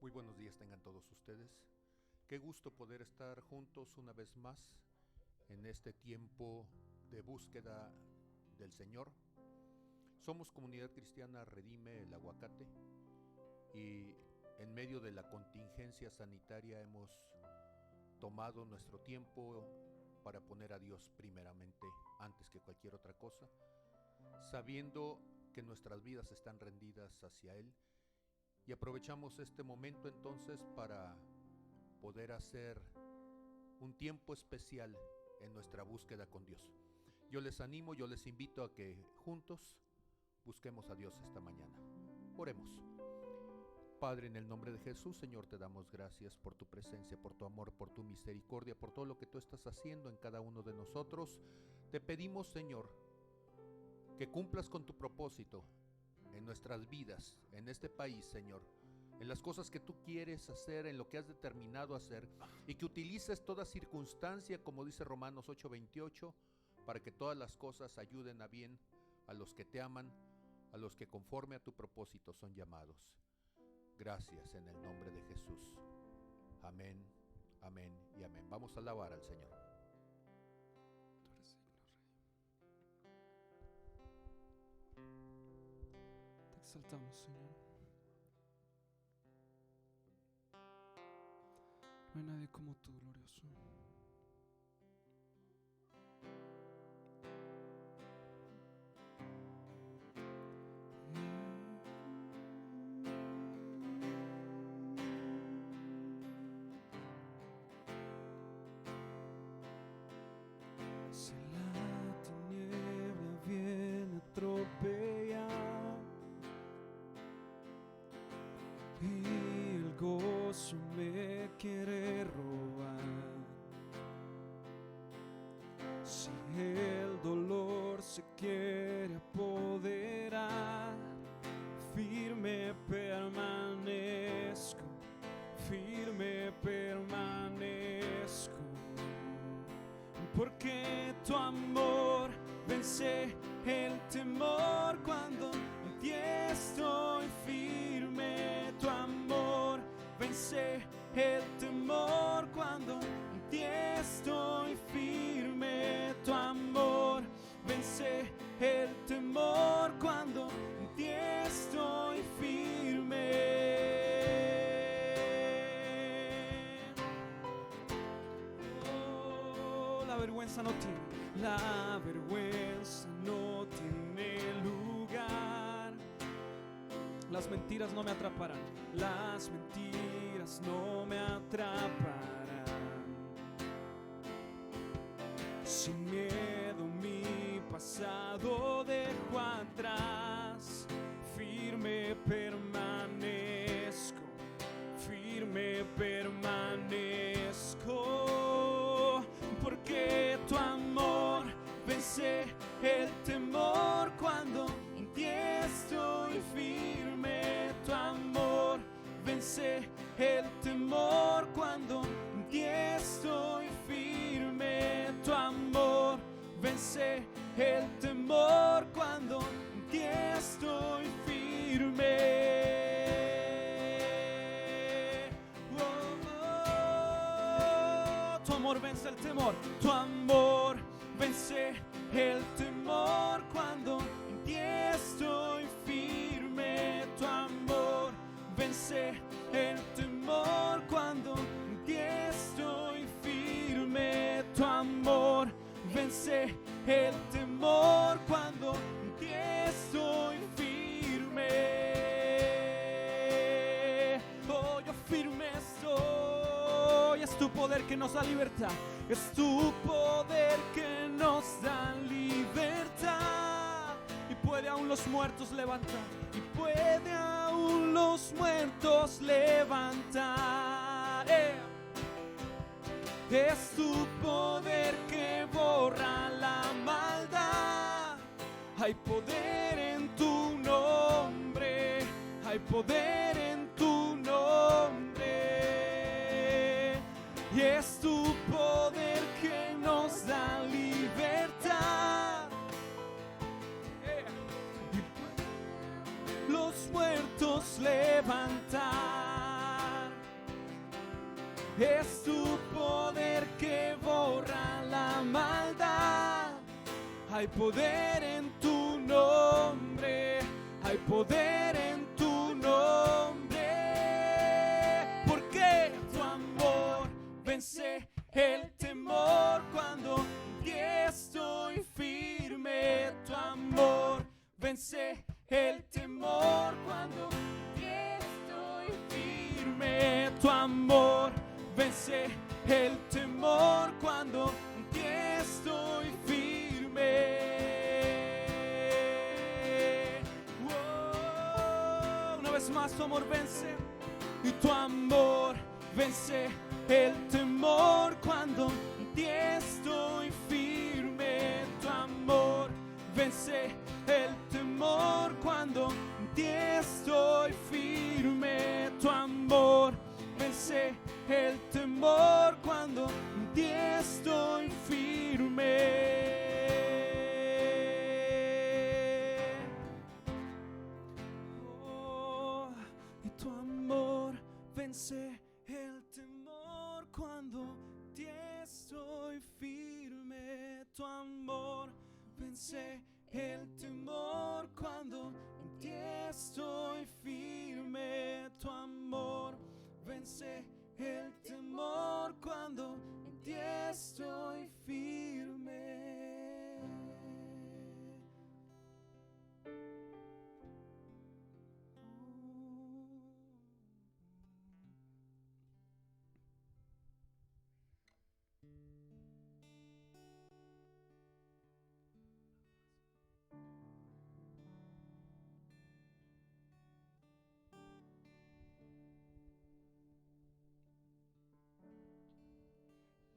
Muy buenos días tengan todos ustedes. Qué gusto poder estar juntos una vez más en este tiempo de búsqueda del Señor. Somos Comunidad Cristiana Redime el Aguacate y en medio de la contingencia sanitaria hemos tomado nuestro tiempo para poner a Dios primeramente antes que cualquier otra cosa, sabiendo que nuestras vidas están rendidas hacia Él. Y aprovechamos este momento entonces para poder hacer un tiempo especial en nuestra búsqueda con Dios. Yo les animo, yo les invito a que juntos busquemos a Dios esta mañana. Oremos. Padre, en el nombre de Jesús, Señor, te damos gracias por tu presencia, por tu amor, por tu misericordia, por todo lo que tú estás haciendo en cada uno de nosotros. Te pedimos, Señor, que cumplas con tu propósito en nuestras vidas, en este país, Señor, en las cosas que tú quieres hacer, en lo que has determinado hacer, y que utilices toda circunstancia, como dice Romanos 8:28, para que todas las cosas ayuden a bien a los que te aman, a los que conforme a tu propósito son llamados. Gracias en el nombre de Jesús. Amén, amén y amén. Vamos a alabar al Señor. Te exaltamos, Señor. No hay nadie como tú, glorioso. Si la tiniebla viene a atropellar y el gozo me quiere robar, si el dolor se quiere apoderar, firme permanezco, porque tu amor vence el temor. Cuando en ti estoy firme, tu amor vence el temor. Cuando en ti estoy firme, tu amor vence el temor. Cuando en ti estoy firme. La vergüenza no tiene lugar. Las mentiras no me atraparán. Las mentiras no me atraparán. Sin miedo mi pasado dejo atrás. Firme permanezco, porque tu amor vence el temor. Cuando en ti estoy firme, tu amor vence el temor. Cuando en ti estoy firme, tu amor vence el temor. Cuando en ti estoy firme. Tu amor vence el temor, tu amor vence el temor. Cuando en ti estoy firme, tu amor vence el temor. Cuando en ti estoy firme, tu amor vence el temor. Cuando en ti estoy firme, oh, yo firme estoy. Es tu poder que nos da libertad, es tu poder que nos da libertad. Y puede aún los muertos levantar, y puede aún los muertos levantar. Es tu poder que borra la maldad. Hay poder en tu nombre, hay poder en tu nombre. Y es tu poder que nos da libertad. Los muertos levantar. Es tu poder que borra la maldad. Hay poder en tu nombre, hay poder en tu nombre, porque tu amor vence el temor cuando en ti estoy firme. Tu amor vence el temor cuando en ti estoy firme. Tu amor vence el temor cuando en ti estoy firme. Una vez más, tu amor vence, y tu amor vence el temor cuando en ti estoy firme. Tu amor vence el temor cuando en ti estoy firme. Tu amor vence el temor cuando en ti estoy firme. Oh, y tu amor vence el temor cuando en ti estoy firme. Tu amor vence el temor cuando en ti estoy firme. Tu amor vence el temor cuando en ti estoy firme.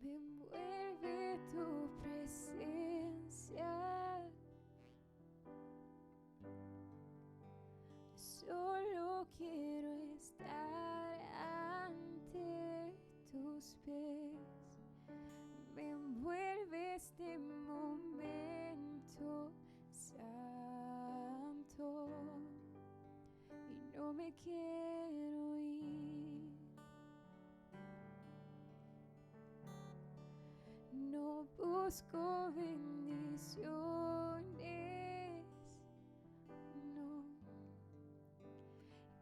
Me envuelve tu presencia, solo quiero estar ante tus pies. Me envuelve este momento santo y no me quiero ir. No busco bendiciones, no.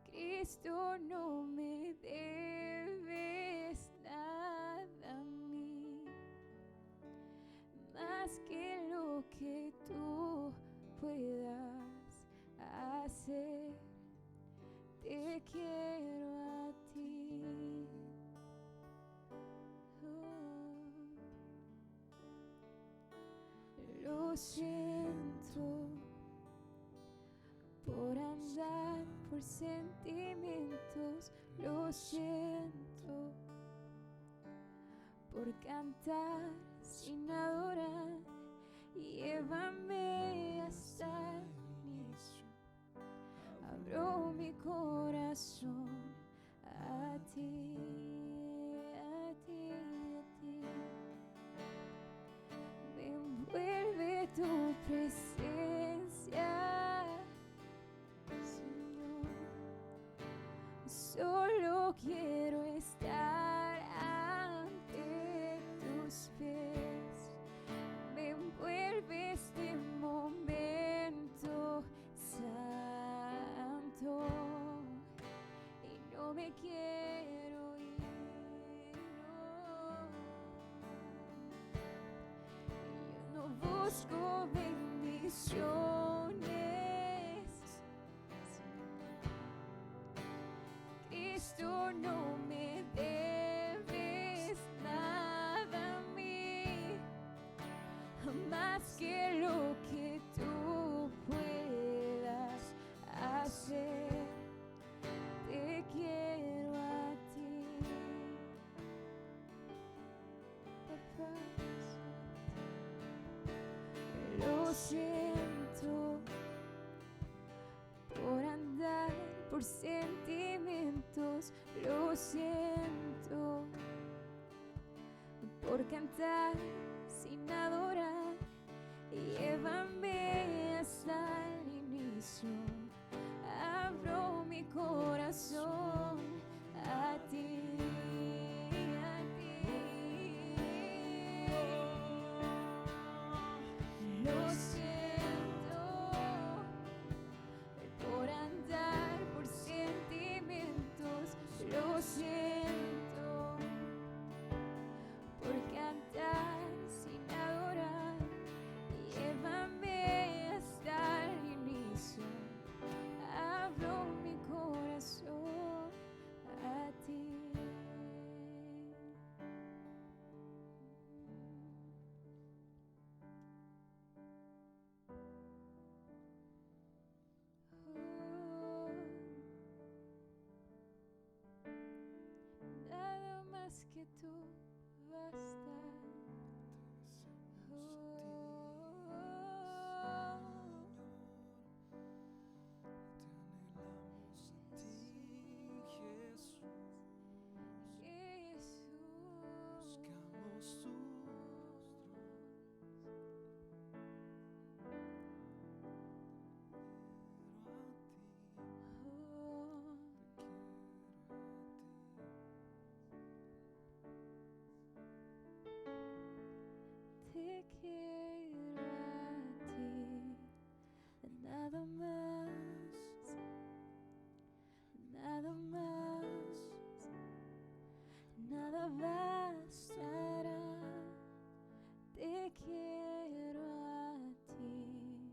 Cristo, no me debes nada a mí, más que lo que tú puedas hacer. Te quiero a ti. Lo siento por andar por sentimientos, lo siento por cantar sin adorar. Llévame hasta el inicio, abro mi corazón a ti, a ti, a ti. Me envuelve tu presencia, Señor. Solo quiero estar ante tus pies. Me envuelve este momento santo y no me quiero ir, no. Yo no busco bendiciones, Cristo, no me debes nada a mí, más que lo que tú puedas hacer. Te quiero a ti, papá. Lo siento por andar por sentimientos, lo siento por cantar sin adorar. Llévame hasta el inicio, abro mi corazón a ti, a tú bastas. Te quiero a ti, nada más, nada más, nada bastará. Te quiero a ti,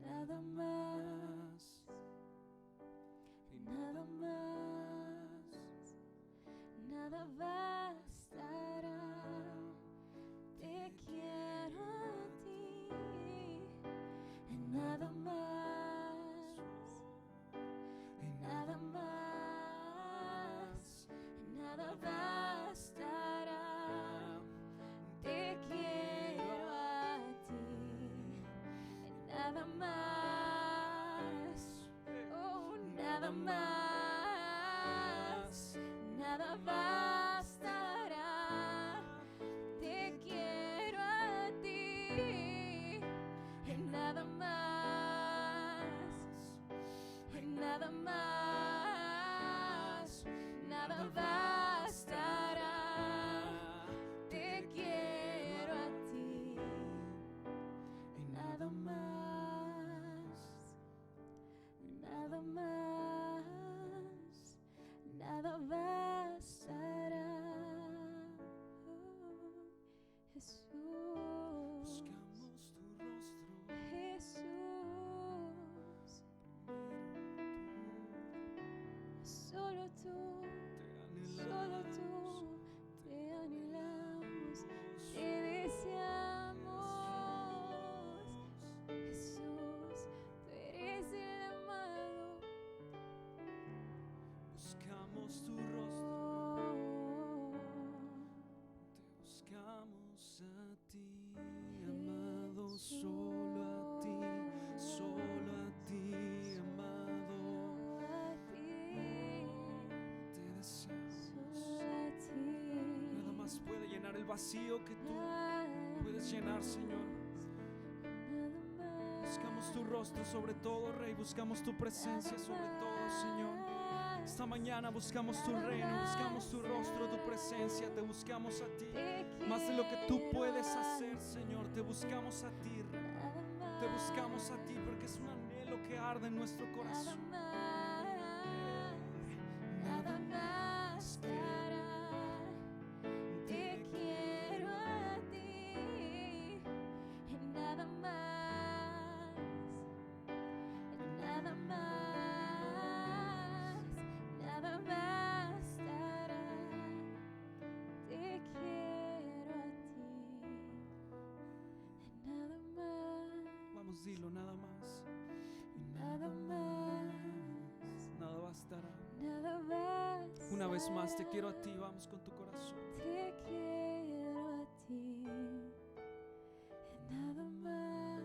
nada más, nada más, nada bastará. Te quiero a ti, nada más, nada más, nada bastará. Te quiero a ti, nada más, oh, nada más, nada bastará. Te quiero a ti, nada más, nada más, nada bastará. Te quiero a ti, nada más, nada más, nada bastará. Jesús, Buscamos tu rostro, Jesús, solo tú, solo tú, te anhelamos, te deseamos. Jesús, tú eres el amado. buscamos tu rostro, te buscamos a ti, amado, solo a ti, amado, A ti, te deseamos. solo a ti. Nada más puede llenar el vacío que tú Nada puedes llenar, Señor. más. Buscamos tu rostro sobre todo, Rey, buscamos tu presencia sobre todo, Señor. Esta mañana buscamos tu reino, buscamos tu rostro, tu presencia, te buscamos a ti. Más de lo que tú puedes hacer, Señor, te buscamos a ti, Rey. Te buscamos a ti porque es un anhelo que arde en nuestro corazón. Nada bastará. Te quiero a ti, nada más, nada más, nada bastará. Te quiero a ti, nada más. Vamos, dilo, nada más. Nada más, Nada bastará. nada bastará. Una vez más, te quiero a ti, vamos con tu corazón. Te quiero a ti, nada más,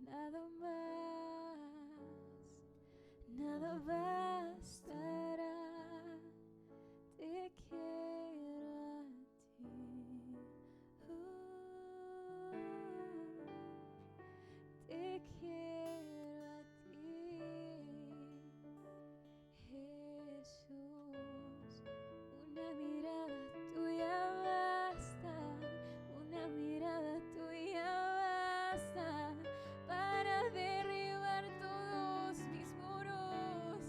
nada más, nada bastará. Te quiero a ti, te quiero a ti, Jesús. Una mirada tuya basta, una mirada tuya basta para derribar todos mis muros.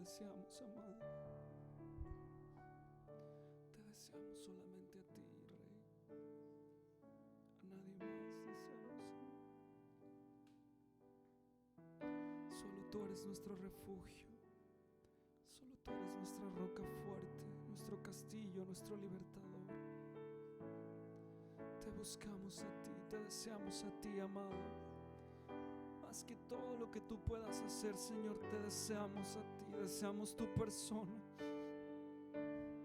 deseamos, amado. Te deseamos solamente a ti, Rey. A nadie más deseamos. Solo tú eres nuestro refugio. Solo tú eres nuestra roca fuerte, nuestro castillo, nuestro libertador. Te buscamos a ti, te deseamos a ti, amado. Más que todo lo que tú puedas hacer, Señor, te deseamos a ti, deseamos tu persona,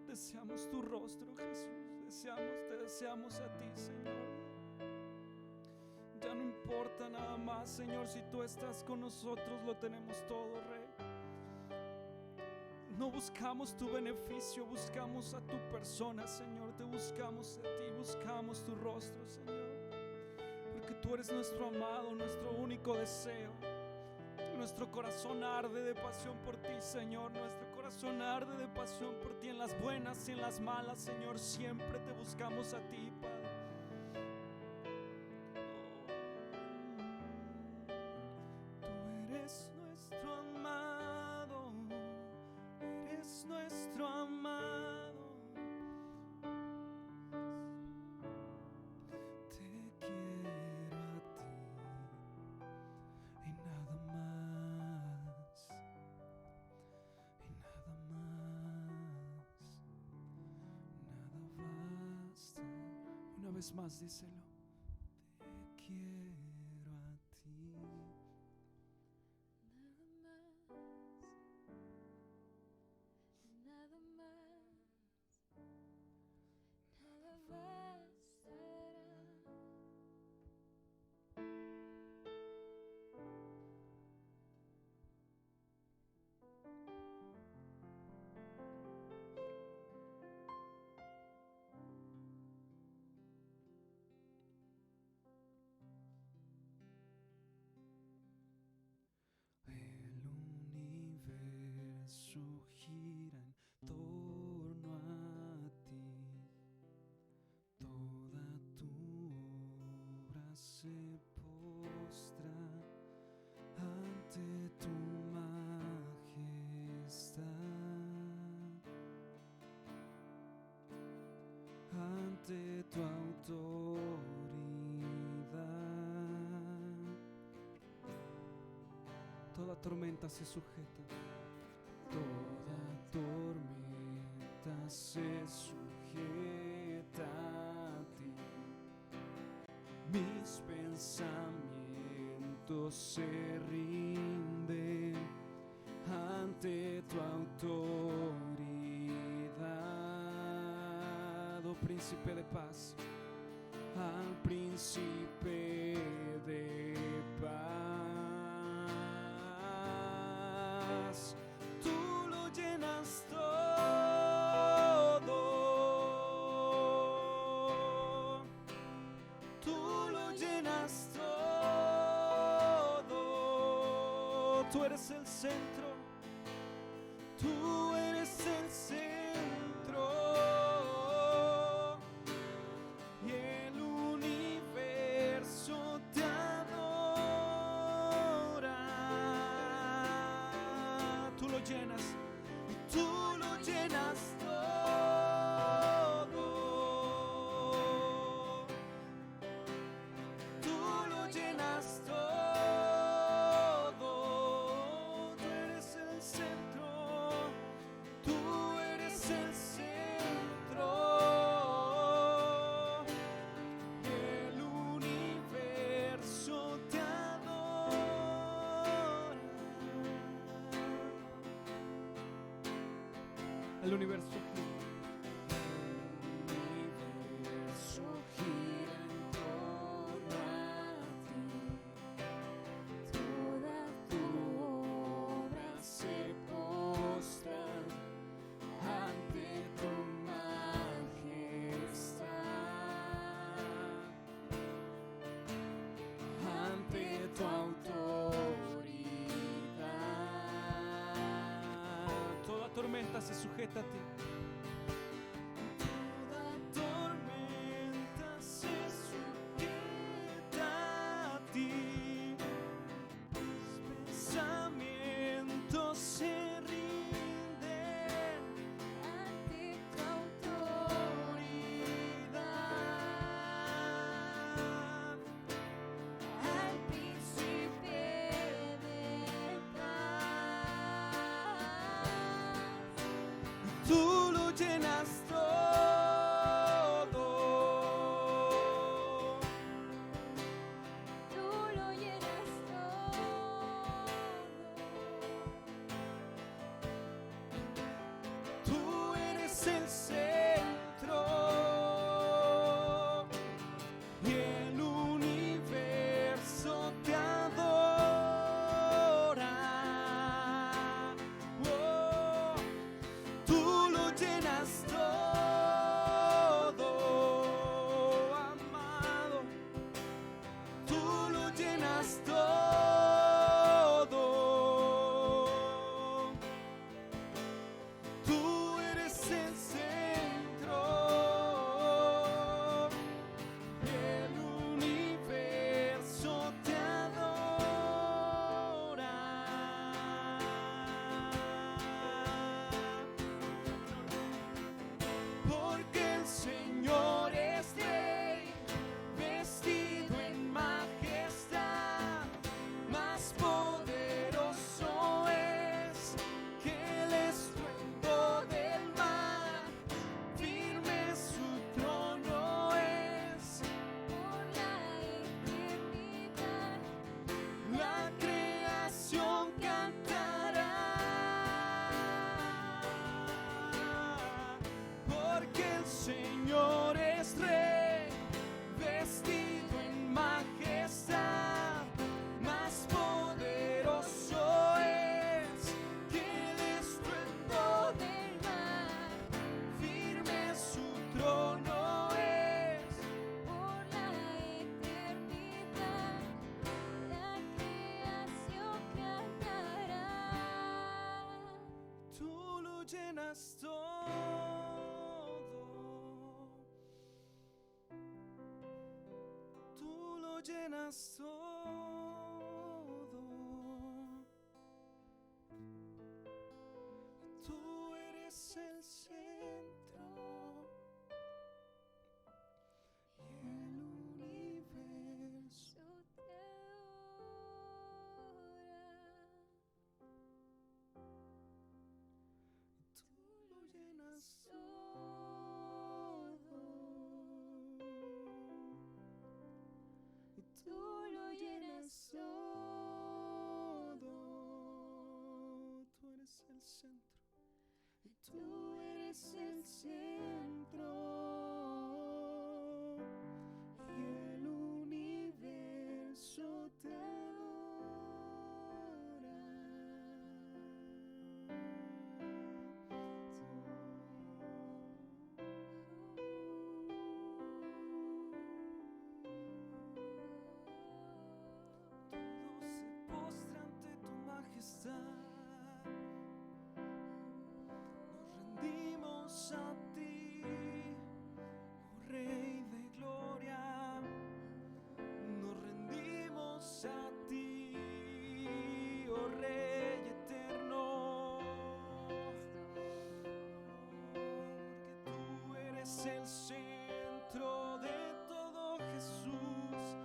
deseamos tu rostro, Jesús, te deseamos a ti, Señor. Ya no importa nada más, Señor, si tú estás con nosotros, lo tenemos todo, Rey. No buscamos tu beneficio, buscamos a tu persona, Señor. Te buscamos a ti, buscamos tu rostro, Señor. Porque tú eres nuestro amado, nuestro único deseo. Nuestro corazón arde de pasión por ti, Señor. Nuestro corazón arde de pasión por ti en las buenas y en las malas, Señor. Siempre te buscamos a ti, Padre. Tú eres nuestro amado, eres nuestro amado. Te quiero a ti y nada más, y nada más, nada basta. Una vez más díselo. Te quiero a ti. Nada más, nada más, nada bastará. El universo gira en torno a ti, toda tu obra se postra ante tu majestad, ante tu autoridad. Toda tormenta se sujeta, toda tormenta se sujeta a ti. Mis pensamientos se rinden ante tu autoridad, oh príncipe de paz, al príncipe de paz. Tú lo llenas todo, tú lo llenas todo. Tú eres el centro, tú eres el centro, y el universo te adora. Tú lo llenas todo, tú lo llenas todo. Tú eres el centro, tú eres el centro, el universo te adora. El universo gira en torno a ti, Toda tu obra se postra ante tu majestad, ante tu autoridad. Toda tormenta se sujeta a ti. Toda tormenta se sujeta a ti. Mis pensamientos se rinden llenas todo. Tú eres el centro y el universo. Yo te adora. Tú lo llenas Todo. Y tú lo llenas todo. Tú eres el centro. Tú eres el centro y el universo te Todo se postra ante tu majestad. Nos rendimos a ti, oh Rey de gloria. Nos rendimos a ti, oh Rey eterno. Porque tú eres el centro de todo, Jesús.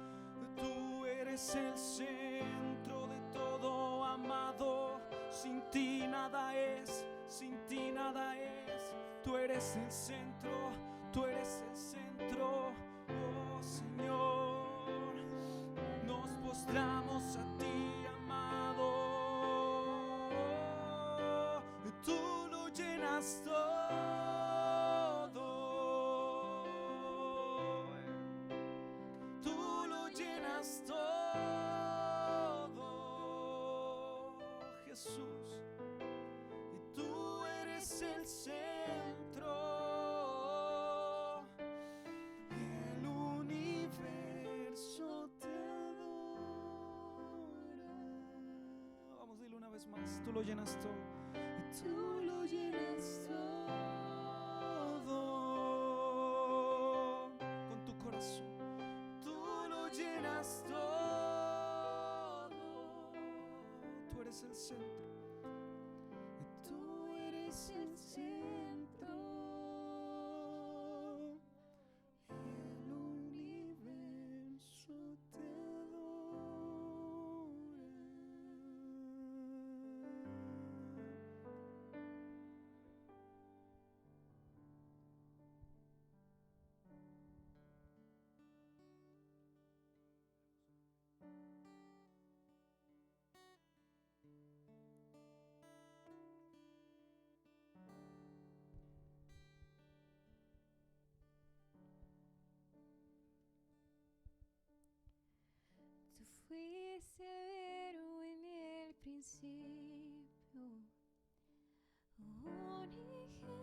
Tú eres el centro de todo, amado. Sin ti nada es, sin ti nada es. Tú eres el centro, tú eres el centro, oh Señor. Nos postramos a ti, amado. Tú lo llenas todo. Tú lo llenas todo, Jesús. Y tú eres el centro y el universo te adora. Vamos a decirlo una vez más. Tú lo llenas todo. Y tú lo llenas todo con tu corazón. Tú lo llenas todo. Tú eres el centro. Y tú eres el centro y el universo te Tú fuiste verbo en el principio, unigénito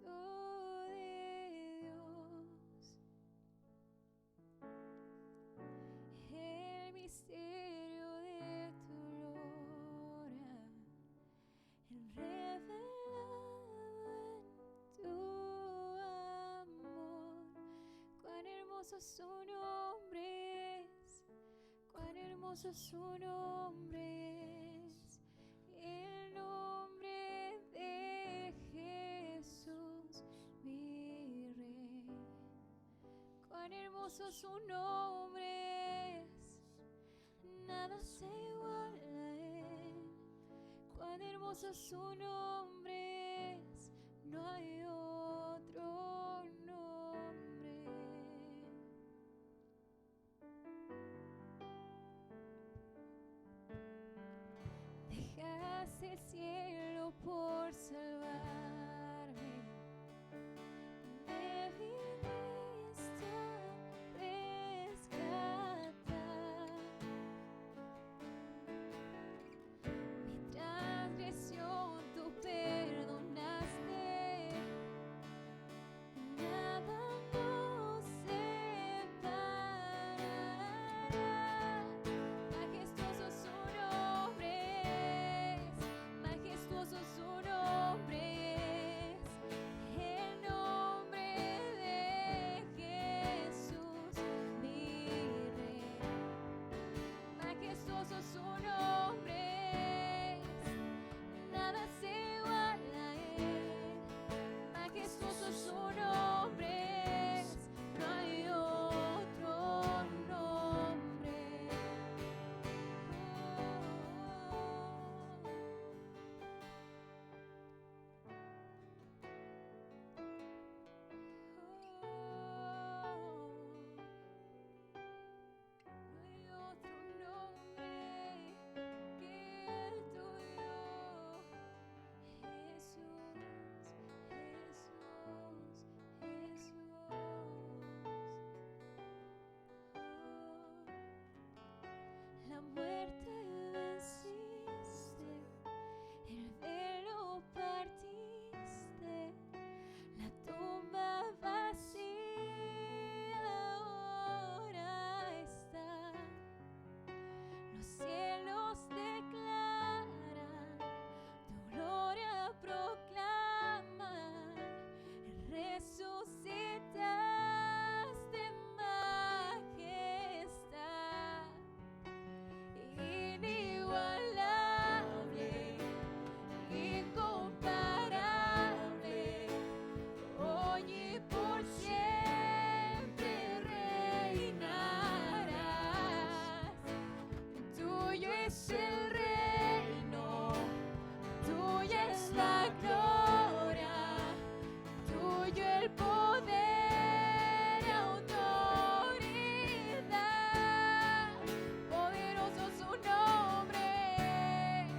de Dios. El misterio de tu gloria, revelado en tu amor. Cuán hermoso su nombre es, cuán hermoso su nombre es, el nombre de Jesús, mi Rey. Cuán hermoso su nombre es, nada se iguala a él. Cuán hermoso su nombre es, no hay otro nombre. Dejaste el cielo por salvarme, me viniste a rescatar. Mi transgresión, tu pecado es el reino, tuya es la gloria, tuyo el poder, autoridad. Poderoso su nombre es,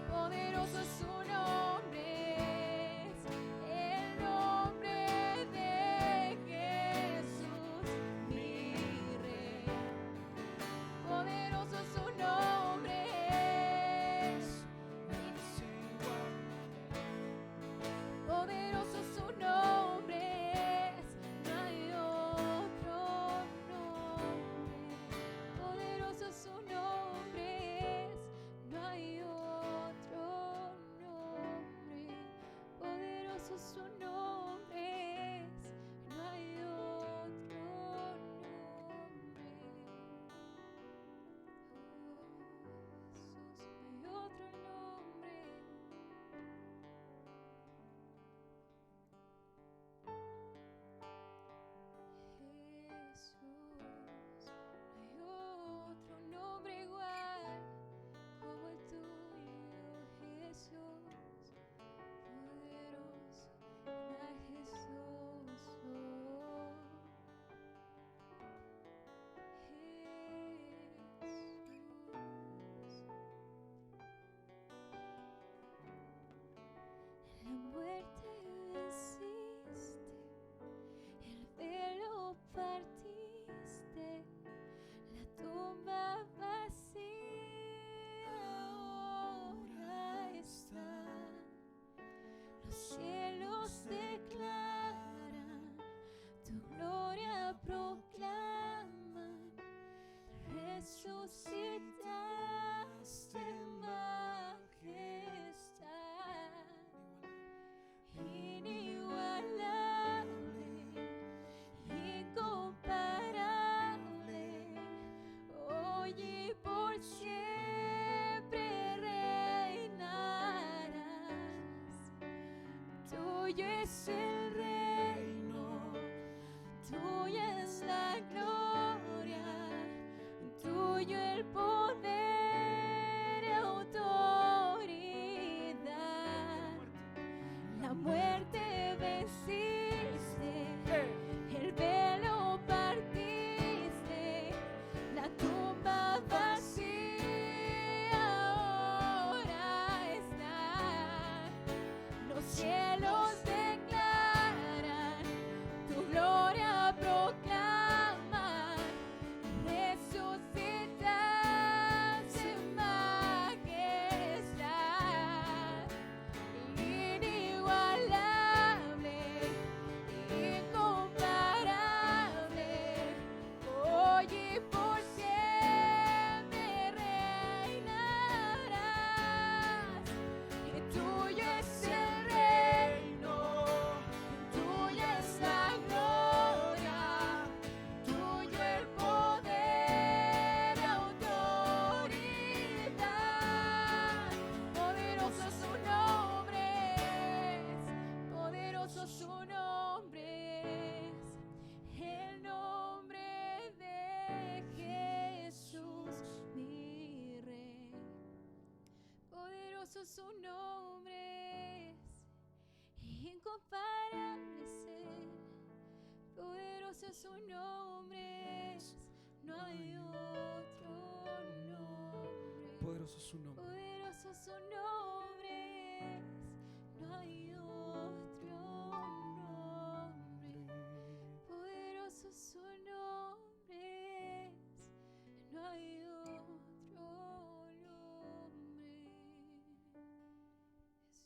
poderoso su nombre es, el nombre de Jesús, mi Rey. Poderoso su nombre es, poderoso su nombre es, no hay otro nombre. Poderoso su nombre es, no hay otro nombre. Poderoso su nombre es, no hay otro nombre. Jesús, no hay otro nombre. Jesús, no hay otro nombre igual como el tuyo, Jesús, poderoso, majestuoso. Jesús. La muerte venciste, el velo partiste, la tumba vacía ahora está. Los cielos declaran, tu gloria proclaman, resucitaste en majestad. Inigualable, incomparable, hoy y por siempre reinarás. Tuyo es el reino, tuya es la gloria, tuyo el poder y autoridad. La muerte venciste, el velo partiste, la tumba vacía ahora está. Los cielos declaran, tu gloria proclaman, resucitas en majestad. Inigualable, incomparable, hoy y por siempre reinarás. Y tuyo es el reino, tuya es la gloria, tuyo el poder, autoridad. Poderoso su nombre es, poderoso su nombre es, el nombre de Jesús, mi Rey. Poderoso su nombre es, incomparable es Él. Poderoso su nombre es, no hay otro nombre. Poderoso su nombre. Poderoso su nombre es, no hay otro nombre. Poderoso su nombre es, no hay otro nombre. Jesús.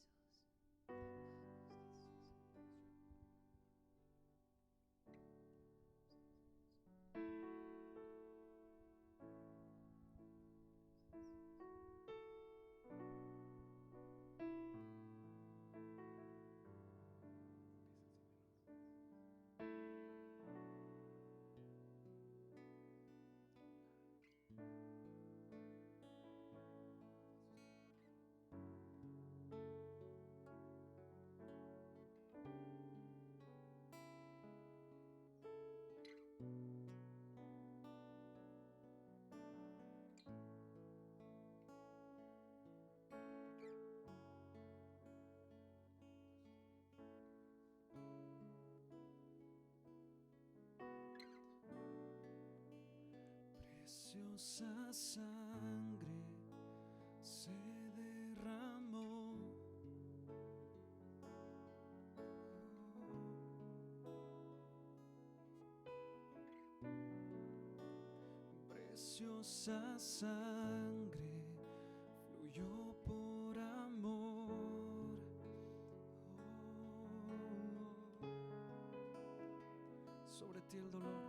preciosa sangre se derramó. Preciosa sangre fluyó por amor. Sobre ti el dolor,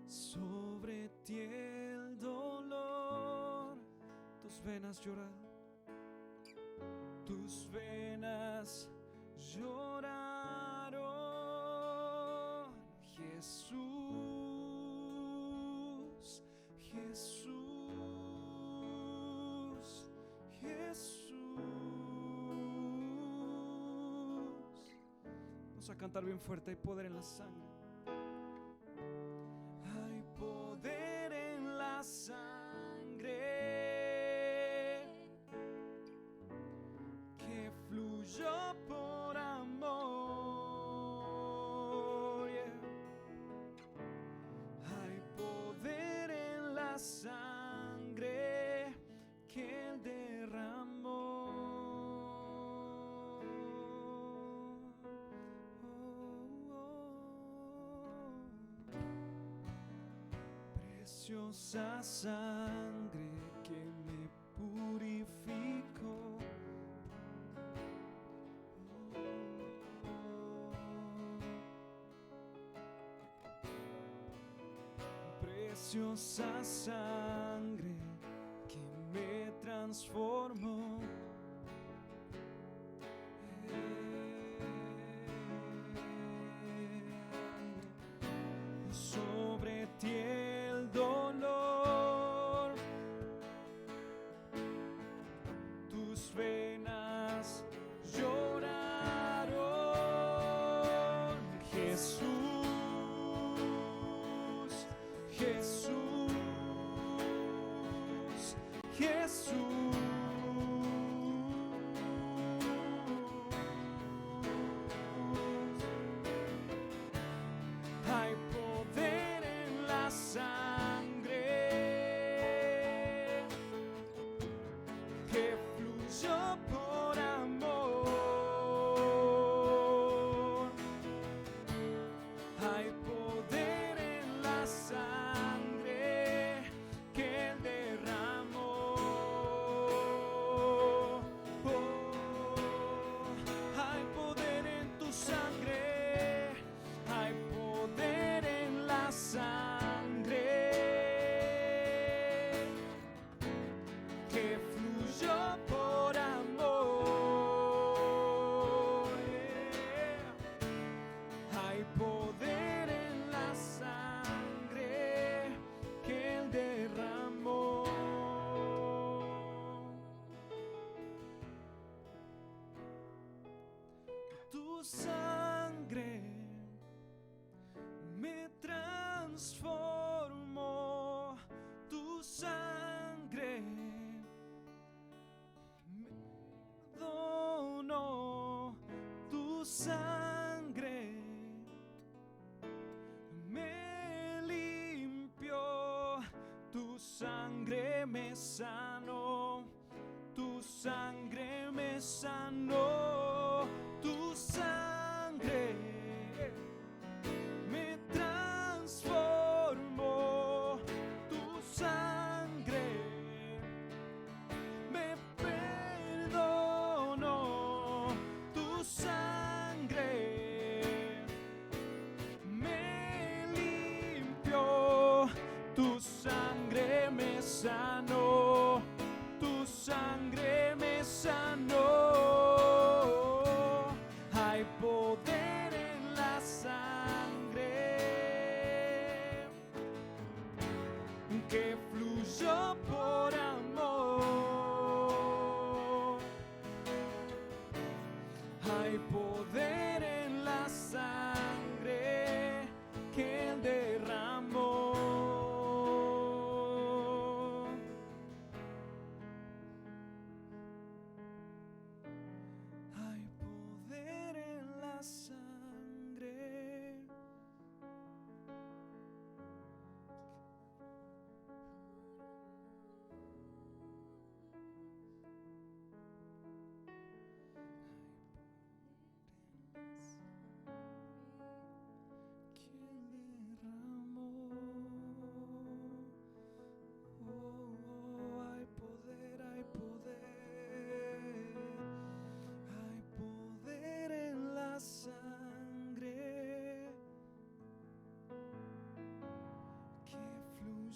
sobre ti el dolor, tus venas lloran, tus venas lloraron. Jesús, Jesús, Jesús. Vamos a cantar bien fuerte, hay poder en la sangre. Hay poder en la sangre que fluyó por amor. Yeah. Hay poder en la sangre que Él derramó. Preciosa sangre que me purificó. Preciosa sangre que me transformó. Sobre ti el dolor, tus venas lloraron. Jesús, Jesús, Jesús. Hay poder en la sangre que fluyó por amor. Hay poder en la sangre que Él derramó. Hay poder en tu sangre. Hay poder en la sangre que fluyó por amor. Hay poder en la sangre que Él derramó. Tu sangre me transformó, tu sangre me perdonó, tu sangre me limpió, tu sangre me sanó, tu sangre me sanó, tu sangre me transformó, tu sangre me perdonó, tu sangre me limpió, tu sangre me sanó, tu sangre me sanó. Hay poder en la sangre que fluyó por amor. Hay poder en la sangre que Él derramó. Hay poder en la sangre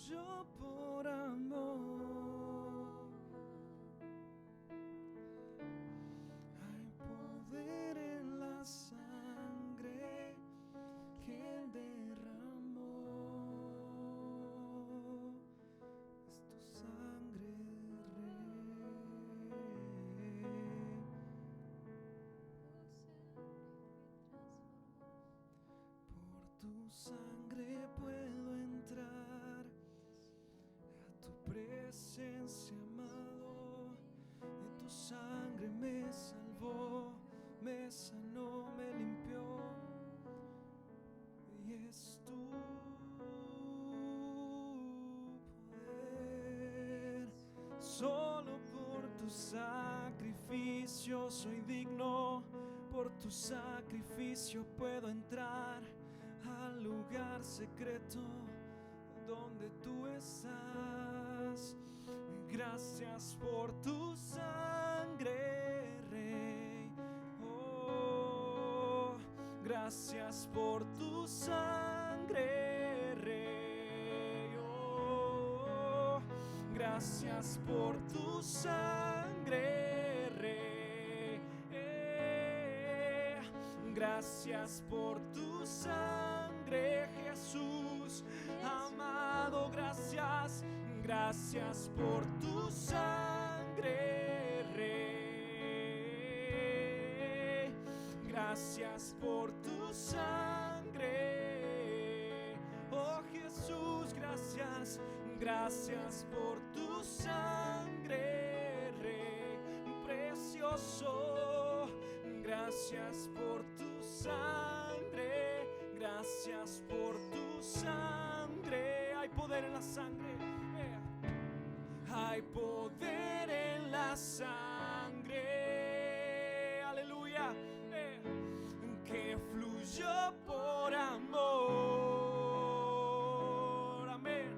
fluyó por amor. Hay poder en la sangre que Él derramó. Es tu sangre, Rey. Por tu sangre puedo entrar a tu presencia, amado. De tu sangre me salvó, me sanó, me limpió. Y es tu poder. Solo por tu sacrificio soy digno. Por tu sacrificio puedo entrar al lugar secreto donde tú estás. Gracias por tu sangre, Rey. Oh, gracias por tu sangre, Rey. Oh, gracias por tu sangre, Rey. Gracias por tu sangre, Jesús amado. Gracias, gracias por tu sangre, Rey. Gracias por tu sangre, oh Jesús. Gracias, gracias por tu sangre, Rey precioso. Gracias por tu sangre, gracias por tu sangre. Hay poder en la sangre, hay poder en la sangre, aleluya, que fluyó por amor, amén.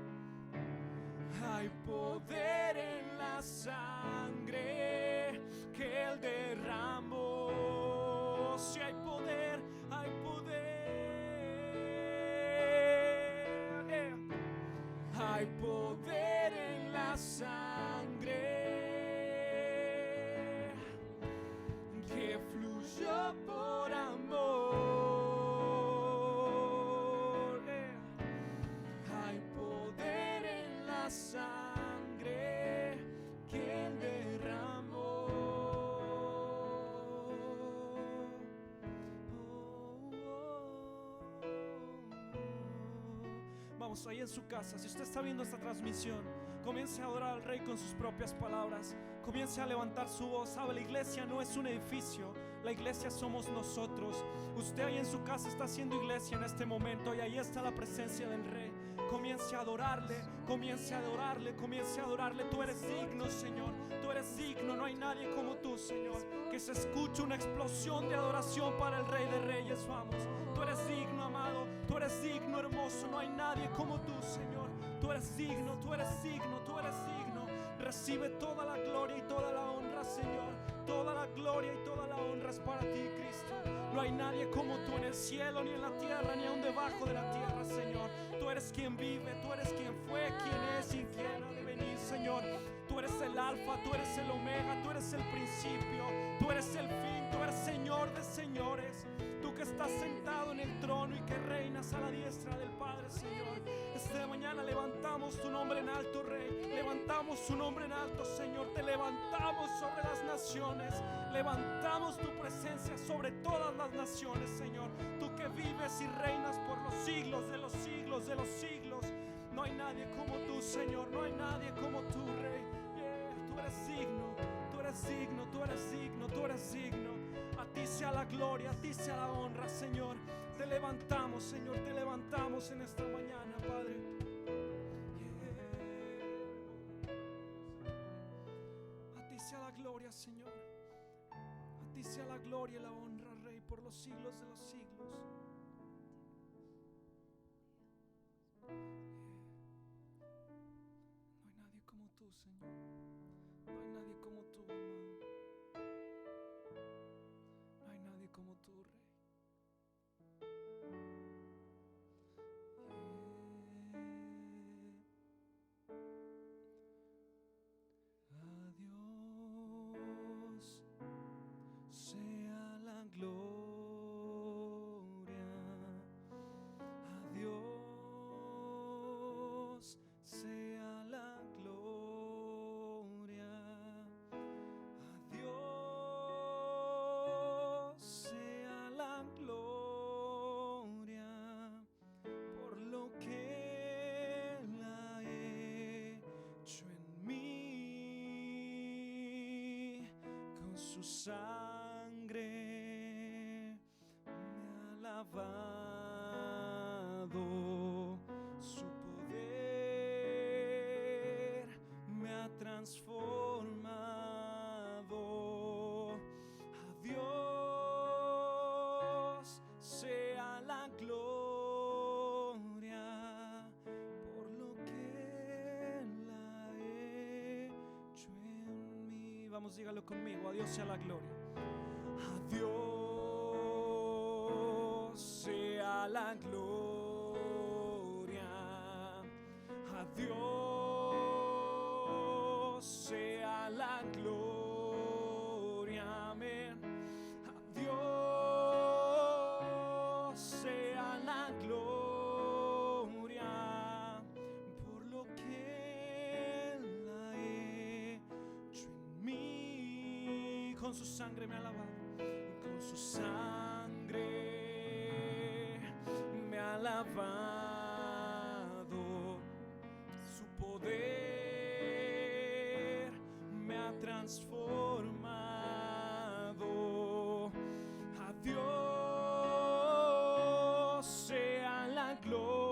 Hay poder en la sangre que Él derramó. Si hay poder, hay poder. Hay poder en la sangre que fluyó por amor. Hay poder en la sangre que Él derramó. Vamos, ahí en su casa, si usted está viendo esta transmisión, comience a adorar al Rey con sus propias palabras. Comience a levantar su voz. Sabe, la iglesia no es un edificio, la iglesia somos nosotros. Usted ahí en su casa está haciendo iglesia en este momento, y ahí está la presencia del Rey. Comience a adorarle, comience a adorarle, comience a adorarle. Tú eres digno, Señor, tú eres digno. No hay nadie como tú, Señor. Que se escuche una explosión de adoración para el Rey de Reyes. Vamos, tú eres digno, amado, tú eres digno, hermoso. No hay nadie como tú, Señor. Tú eres digno, tú eres digno, tú eres digno. Recibe toda la gloria y toda la honra, Señor. Toda la gloria y toda la honra es para ti, Cristo. No hay nadie como tú en el cielo, ni en la tierra, ni aún debajo de la tierra, Señor. Tú eres quien vive, tú eres quien fue, quien es y quien ha de venir, Señor. Tú eres el alfa, tú eres el omega, tú eres el principio, tú eres el fin, tú eres Señor de señores. Tú que estás sentado en el trono y que reinas a la diestra del Padre, Señor. Esta mañana levantamos tu nombre en alto, Rey. Levantamos su nombre en alto, Señor. Te levantamos sobre las naciones. Levantamos tu presencia sobre todas las naciones, Señor. Tú que vives y reinas por los siglos de los siglos de los siglos. No hay nadie como tú, Señor. No hay nadie como tú, Rey. Tú eres digno, tú eres digno, tú eres digno, tú eres digno. A ti sea la gloria, a ti sea la honra, Señor. Te levantamos, Señor, te levantamos en esta mañana, Padre. A ti sea la gloria, Señor. A ti sea la gloria y la honra, Rey, por los siglos de los siglos. No hay nadie como tú, Señor. No hay nadie como tú, amado. No hay nadie como tú, Rey. su sangre me ha lavado, su poder me ha transformado. A Dios sea la gloria por lo que Él ha hecho en mí. Vamos, dígalo conmigo. A Dios sea la gloria. A Dios sea la gloria. A Dios sea la gloria. Amén. A Dios sea la gloria por lo que Él ha hecho en mí. Con su sangre me ha lavado. Con su sangre me ha lavado, su poder me ha transformado. A Dios sea la gloria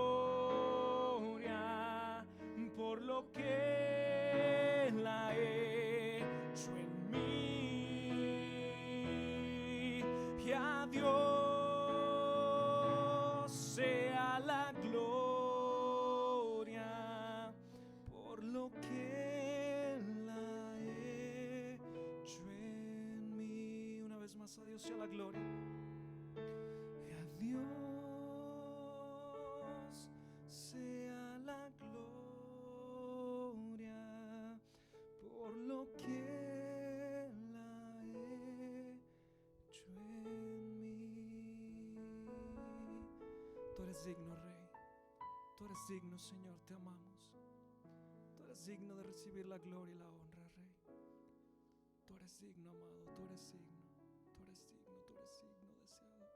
por lo que Él ha hecho en mí. Y a Dios sea la gloria por lo que Él ha hecho en mí. Una vez más, a Dios sea la gloria. Y a Dios sea la gloria por lo que Él ha hecho en mí. Tú eres digno, Rey. Tú eres digno, Señor, te amamos. Tú eres digno de recibir la gloria y la honra, Rey. Tú eres digno, amado, tú eres digno. Tú eres digno, tú eres digno, deseado.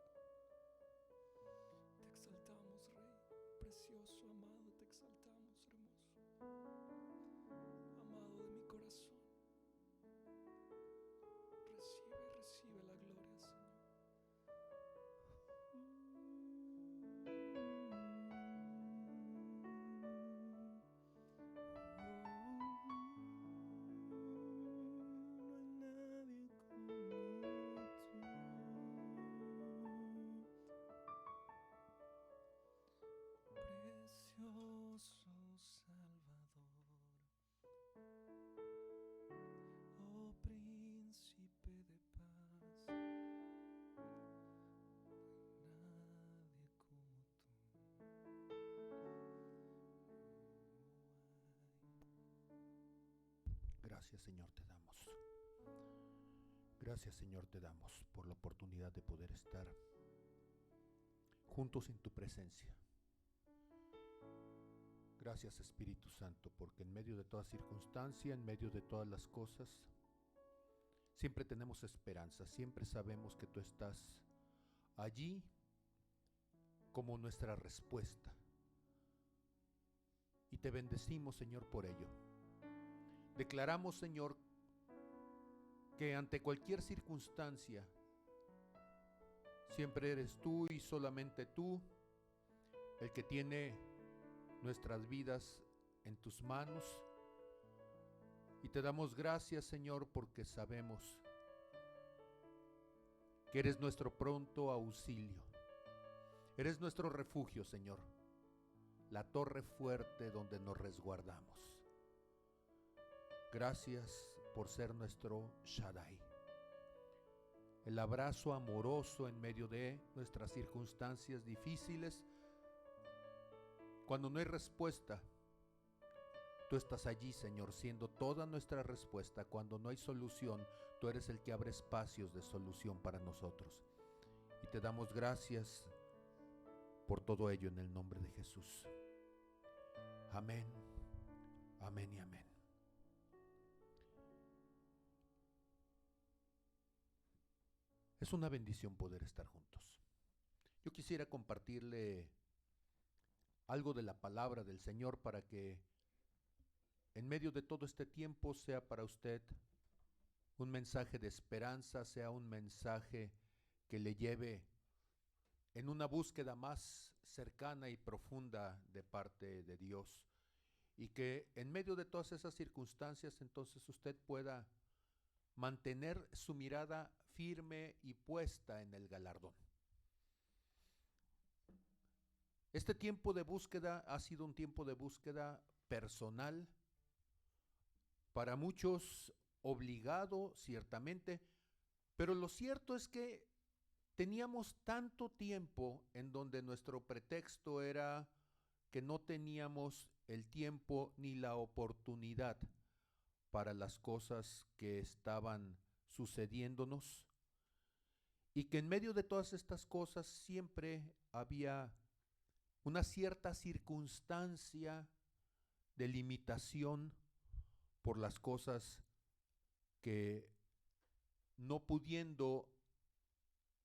Te exaltamos, Rey. Precioso, amado, te exaltamos, hermoso. Amado de mi corazón. Recibe la gloria, Señor. No hay nadie como tú. Precioso Salvador, oh príncipe de paz, no hay nadie como tú. Gracias, Señor, te damos. Gracias, Señor, te damos por la oportunidad de poder estar juntos en tu presencia. Gracias, Espíritu Santo, porque en medio de toda circunstancia, en medio de todas las cosas, siempre tenemos esperanza, siempre sabemos que tú estás allí como nuestra respuesta. Y te bendecimos, Señor, por ello. Declaramos, Señor, que ante cualquier circunstancia, siempre eres tú y solamente tú el que tiene nuestras vidas en tus manos. Y te damos gracias, Señor, porque sabemos que eres nuestro pronto auxilio. Eres nuestro refugio, Señor, la torre fuerte donde nos resguardamos. Gracias por ser nuestro Shaddai, el abrazo amoroso en medio de nuestras circunstancias difíciles. Cuando no hay respuesta, tú estás allí, Señor, siendo toda nuestra respuesta. Cuando no hay solución, tú eres el que abre espacios de solución para nosotros. Y te damos gracias por todo ello en el nombre de Jesús. Amén, amén y amén. Es una bendición poder estar juntos. Yo quisiera compartirle algo de la palabra del Señor para que en medio de todo este tiempo sea para usted un mensaje de esperanza, sea un mensaje que le lleve en una búsqueda más cercana y profunda de parte de Dios, y que en medio de todas esas circunstancias entonces usted pueda mantener su mirada firme y puesta en el galardón. Este tiempo de búsqueda ha sido un tiempo de búsqueda personal, para muchos obligado ciertamente, pero lo cierto es que teníamos tanto tiempo en donde nuestro pretexto era que no teníamos el tiempo ni la oportunidad para las cosas que estaban sucediéndonos, y que en medio de todas estas cosas siempre había una cierta circunstancia de limitación por las cosas que, no pudiendo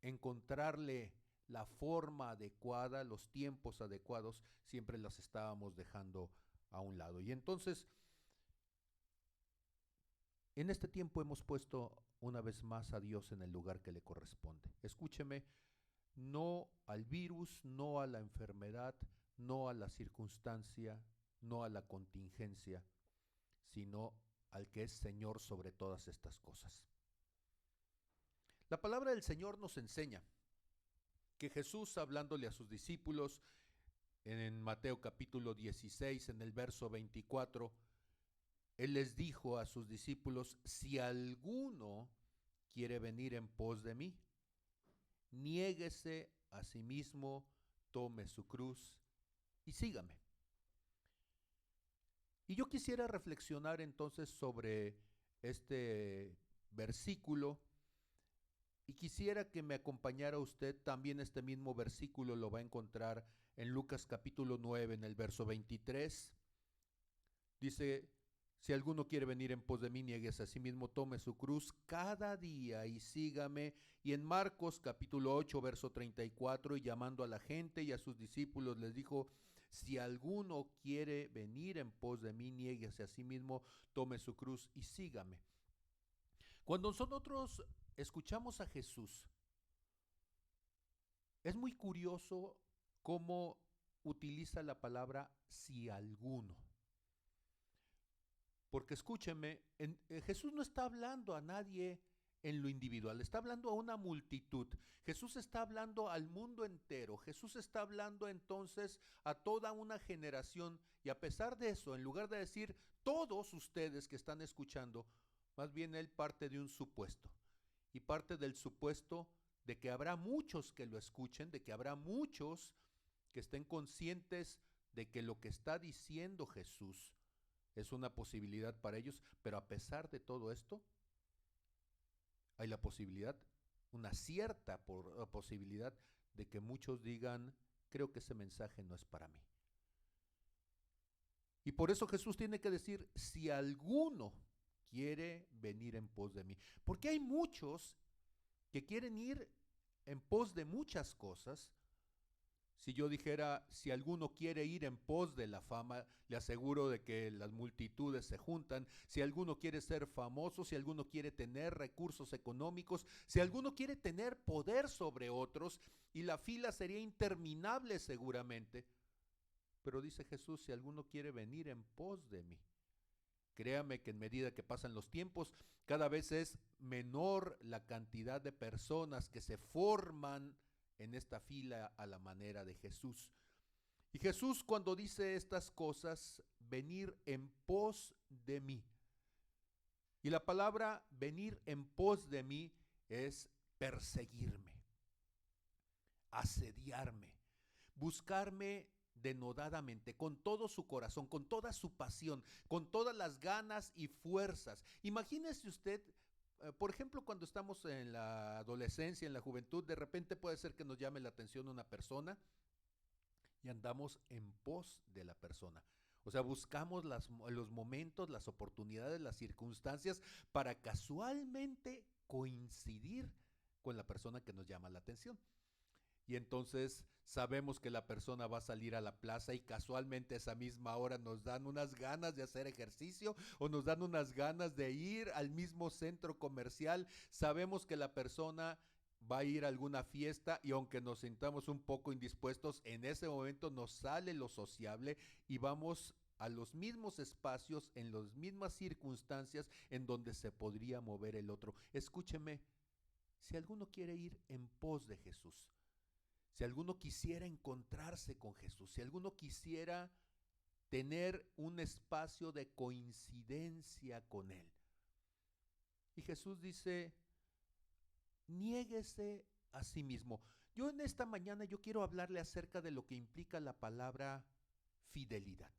encontrarle la forma adecuada, los tiempos adecuados, siempre las estábamos dejando a un lado. Y entonces, en este tiempo hemos puesto una vez más a Dios en el lugar que le corresponde. Escúcheme, no al virus, no a la enfermedad, no a la circunstancia, no a la contingencia, sino al que es Señor sobre todas estas cosas. La palabra del Señor nos enseña que Jesús, hablándole a sus discípulos en Mateo capítulo 16, en el verso 24, Él les dijo a sus discípulos: si alguno quiere venir en pos de mí, niéguese a sí mismo, tome su cruz y sígame. Y yo quisiera reflexionar entonces sobre este versículo, y quisiera que me acompañara usted. También este mismo versículo lo va a encontrar en Lucas capítulo 9, en el verso 23. Dice: si alguno quiere venir en pos de mí, niéguese a sí mismo, tome su cruz cada día y sígame. Y en Marcos capítulo 8, verso 34, y llamando a la gente y a sus discípulos, les dijo: si alguno quiere venir en pos de mí, niéguese a sí mismo, tome su cruz y sígame. Cuando nosotros escuchamos a Jesús, es muy curioso cómo utiliza la palabra si alguno. Porque escúcheme, Jesús no está hablando a nadie en lo individual, está hablando a una multitud. Jesús está hablando al mundo entero. Jesús está hablando entonces a toda una generación, y a pesar de eso, en lugar de decir todos ustedes que están escuchando, más bien Él parte de un supuesto, y parte del supuesto de que habrá muchos que lo escuchen, de que habrá muchos que estén conscientes de que lo que está diciendo Jesús es una posibilidad para ellos. Pero a pesar de todo esto, hay la posibilidad, una cierta posibilidad, de que muchos digan: creo que ese mensaje no es para mí. Y por eso Jesús tiene que decir: si alguno quiere venir en pos de mí. Porque hay muchos que quieren ir en pos de muchas cosas. Si yo dijera: si alguno quiere ir en pos de la fama, le aseguro de que las multitudes se juntan. Si alguno quiere ser famoso, si alguno quiere tener recursos económicos, si alguno quiere tener poder sobre otros, y la fila sería interminable seguramente. Pero dice Jesús: si alguno quiere venir en pos de mí. Créame que en medida que pasan los tiempos, cada vez es menor la cantidad de personas que se forman en esta fila a la manera de Jesús. Y Jesús, cuando dice estas cosas, venir en pos de mí. Y la palabra venir en pos de mí es perseguirme, asediarme, buscarme denodadamente, con todo su corazón, con toda su pasión, con todas las ganas y fuerzas. Imagínese usted, por ejemplo, cuando estamos en la adolescencia, en la juventud, de repente puede ser que nos llame la atención una persona y andamos en pos de la persona. O sea, buscamos los momentos, las oportunidades, las circunstancias para casualmente coincidir con la persona que nos llama la atención. y entonces sabemos que la persona va a salir a la plaza y casualmente a esa misma hora nos dan unas ganas de hacer ejercicio o nos dan unas ganas de ir al mismo centro comercial. Sabemos que la persona va a ir a alguna fiesta y aunque nos sintamos un poco indispuestos, en ese momento nos sale lo sociable y vamos a los mismos espacios, en las mismas circunstancias en donde se podría mover el otro. Escúcheme, si alguno quiere ir en pos de Jesús, si alguno quisiera encontrarse con Jesús, si alguno quisiera tener un espacio de coincidencia con Él. Y Jesús dice, niéguese a sí mismo. Yo en esta mañana yo quiero hablarle acerca de lo que implica la palabra fidelidad,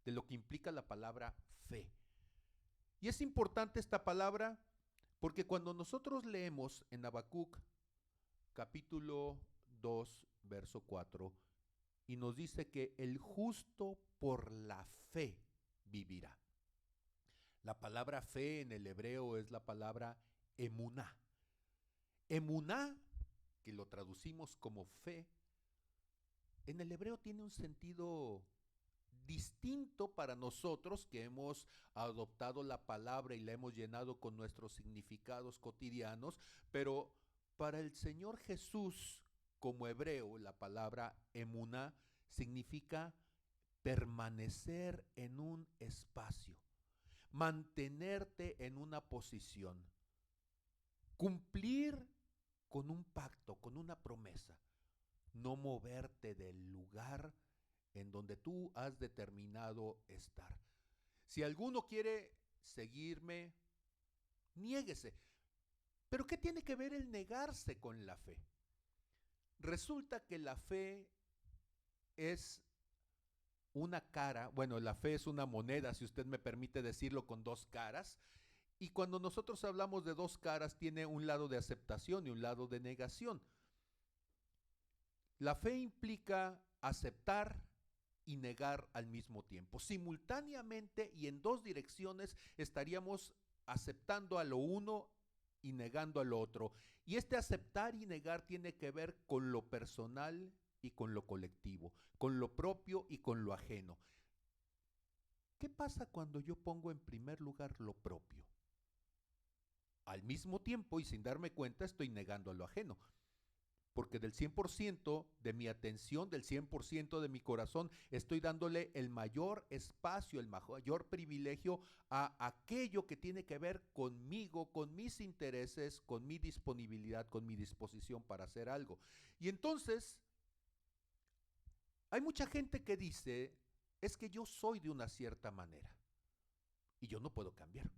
de lo que implica la palabra fe. Y es importante esta palabra porque cuando nosotros leemos en Habacuc capítulo 2, verso 4, y nos dice que el justo por la fe vivirá. La palabra fe en el hebreo es la palabra emuná. Emuná, que lo traducimos como fe, en el hebreo tiene un sentido distinto para nosotros que hemos adoptado la palabra y la hemos llenado con nuestros significados cotidianos, pero para el Señor Jesús, como hebreo, la palabra emuná significa permanecer en un espacio, mantenerte en una posición, cumplir con un pacto, con una promesa, no moverte del lugar en donde tú has determinado estar. Si alguno quiere seguirme, niéguese. ¿Pero qué tiene que ver el negarse con la fe? Resulta que la fe es una cara, bueno, la fe es una moneda, si usted me permite decirlo, con dos caras. Y cuando nosotros hablamos de dos caras, tiene un lado de aceptación y un lado de negación. La fe implica aceptar y negar al mismo tiempo. Simultáneamente y en dos direcciones estaríamos aceptando a lo uno y negando a lo otro. Y este aceptar y negar tiene que ver con lo personal y con lo colectivo, con lo propio y con lo ajeno. ¿Qué pasa cuando yo pongo en primer lugar lo propio? Al mismo tiempo y sin darme cuenta estoy negando a lo ajeno. Porque del 100% de mi atención, del 100% de mi corazón, estoy dándole el mayor espacio, el mayor privilegio a aquello que tiene que ver conmigo, con mis intereses, con mi disponibilidad, con mi disposición para hacer algo. Y entonces, hay mucha gente que dice, es que yo soy de una cierta manera y yo no puedo cambiar.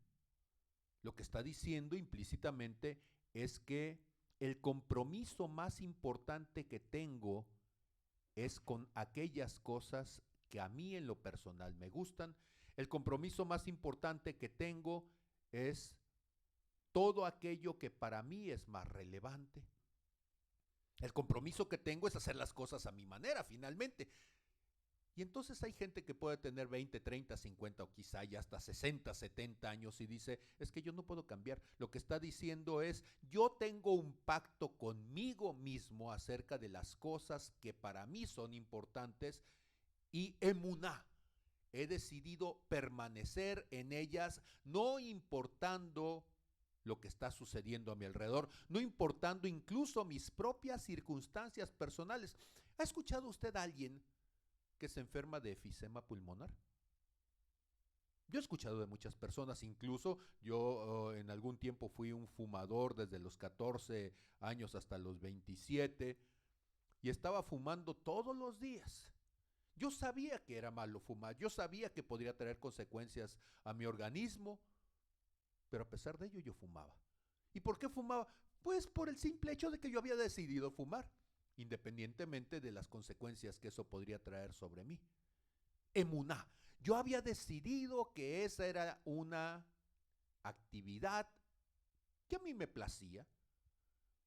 Lo que está diciendo implícitamente es que el compromiso más importante que tengo es con aquellas cosas que a mí en lo personal me gustan. El compromiso más importante que tengo es todo aquello que para mí es más relevante. El compromiso que tengo es hacer las cosas a mi manera, finalmente. Y entonces hay gente que puede tener 20, 30, 50 o quizá ya hasta 60, 70 años y dice, es que yo no puedo cambiar. Lo que está diciendo es, yo tengo un pacto conmigo mismo acerca de las cosas que para mí son importantes y emuná. He decidido permanecer en ellas, no importando lo que está sucediendo a mi alrededor, no importando incluso mis propias circunstancias personales. ¿Ha escuchado usted a alguien que se enferma de efisema pulmonar? Yo he escuchado de muchas personas, incluso yo en algún tiempo fui un fumador desde los 14 años hasta los 27 y estaba fumando todos los días. Yo sabía que era malo fumar, yo sabía que podría traer consecuencias a mi organismo, pero a pesar de ello yo fumaba. ¿Y por qué fumaba? Pues por el simple hecho de que yo había decidido fumar, independientemente de las consecuencias que eso podría traer sobre mí. Emuná. Yo había decidido que esa era una actividad que a mí me placía.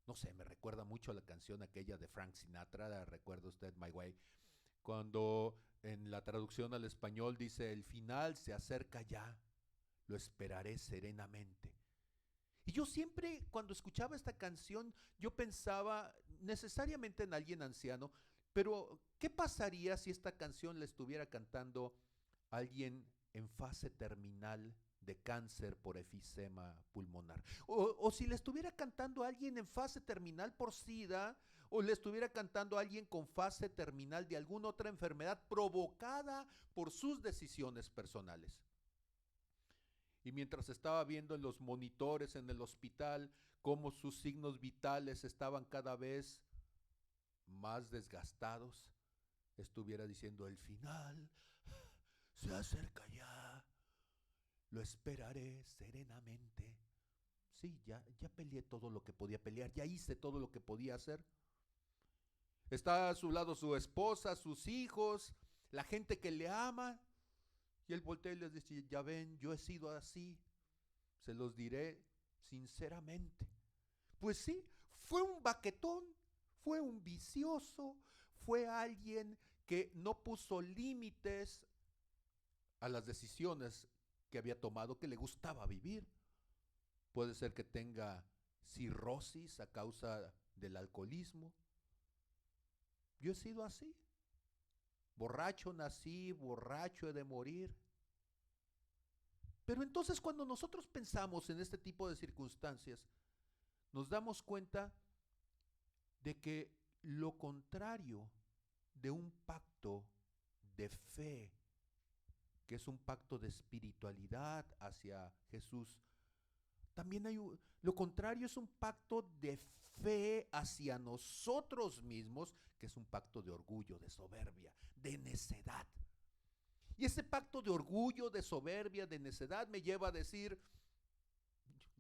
No sé, me recuerda mucho a la canción aquella de Frank Sinatra, ¿la recuerda usted, My Way? Cuando en la traducción al español dice, el final se acerca ya, lo esperaré serenamente. Y yo siempre, cuando escuchaba esta canción, yo pensaba, necesariamente en alguien anciano, pero ¿qué pasaría si esta canción la estuviera cantando alguien en fase terminal de cáncer por efisema pulmonar? O si le estuviera cantando a alguien en fase terminal por SIDA, o le estuviera cantando a alguien con fase terminal de alguna otra enfermedad provocada por sus decisiones personales. Y mientras estaba viendo en los monitores en el hospital cómo sus signos vitales estaban cada vez más desgastados, estuviera diciendo: el final se acerca ya, lo esperaré serenamente. Sí, ya peleé todo lo que podía pelear, ya hice todo lo que podía hacer. Está a su lado su esposa, sus hijos, la gente que le ama. Y él voltea y les dice: ya ven, yo he sido así, se los diré sinceramente. Pues sí, fue un baquetón, fue un vicioso, fue alguien que no puso límites a las decisiones que había tomado, que le gustaba vivir. Puede ser que tenga cirrosis a causa del alcoholismo. Yo he sido así. Borracho nací, borracho he de morir. Pero entonces cuando nosotros pensamos en este tipo de circunstancias, nos damos cuenta de que lo contrario de un pacto de fe, que es un pacto de espiritualidad hacia Jesús, también lo contrario es un pacto de fe hacia nosotros mismos, que es un pacto de orgullo, de soberbia, de necedad. Y ese pacto de orgullo, de soberbia, de necedad me lleva a decir: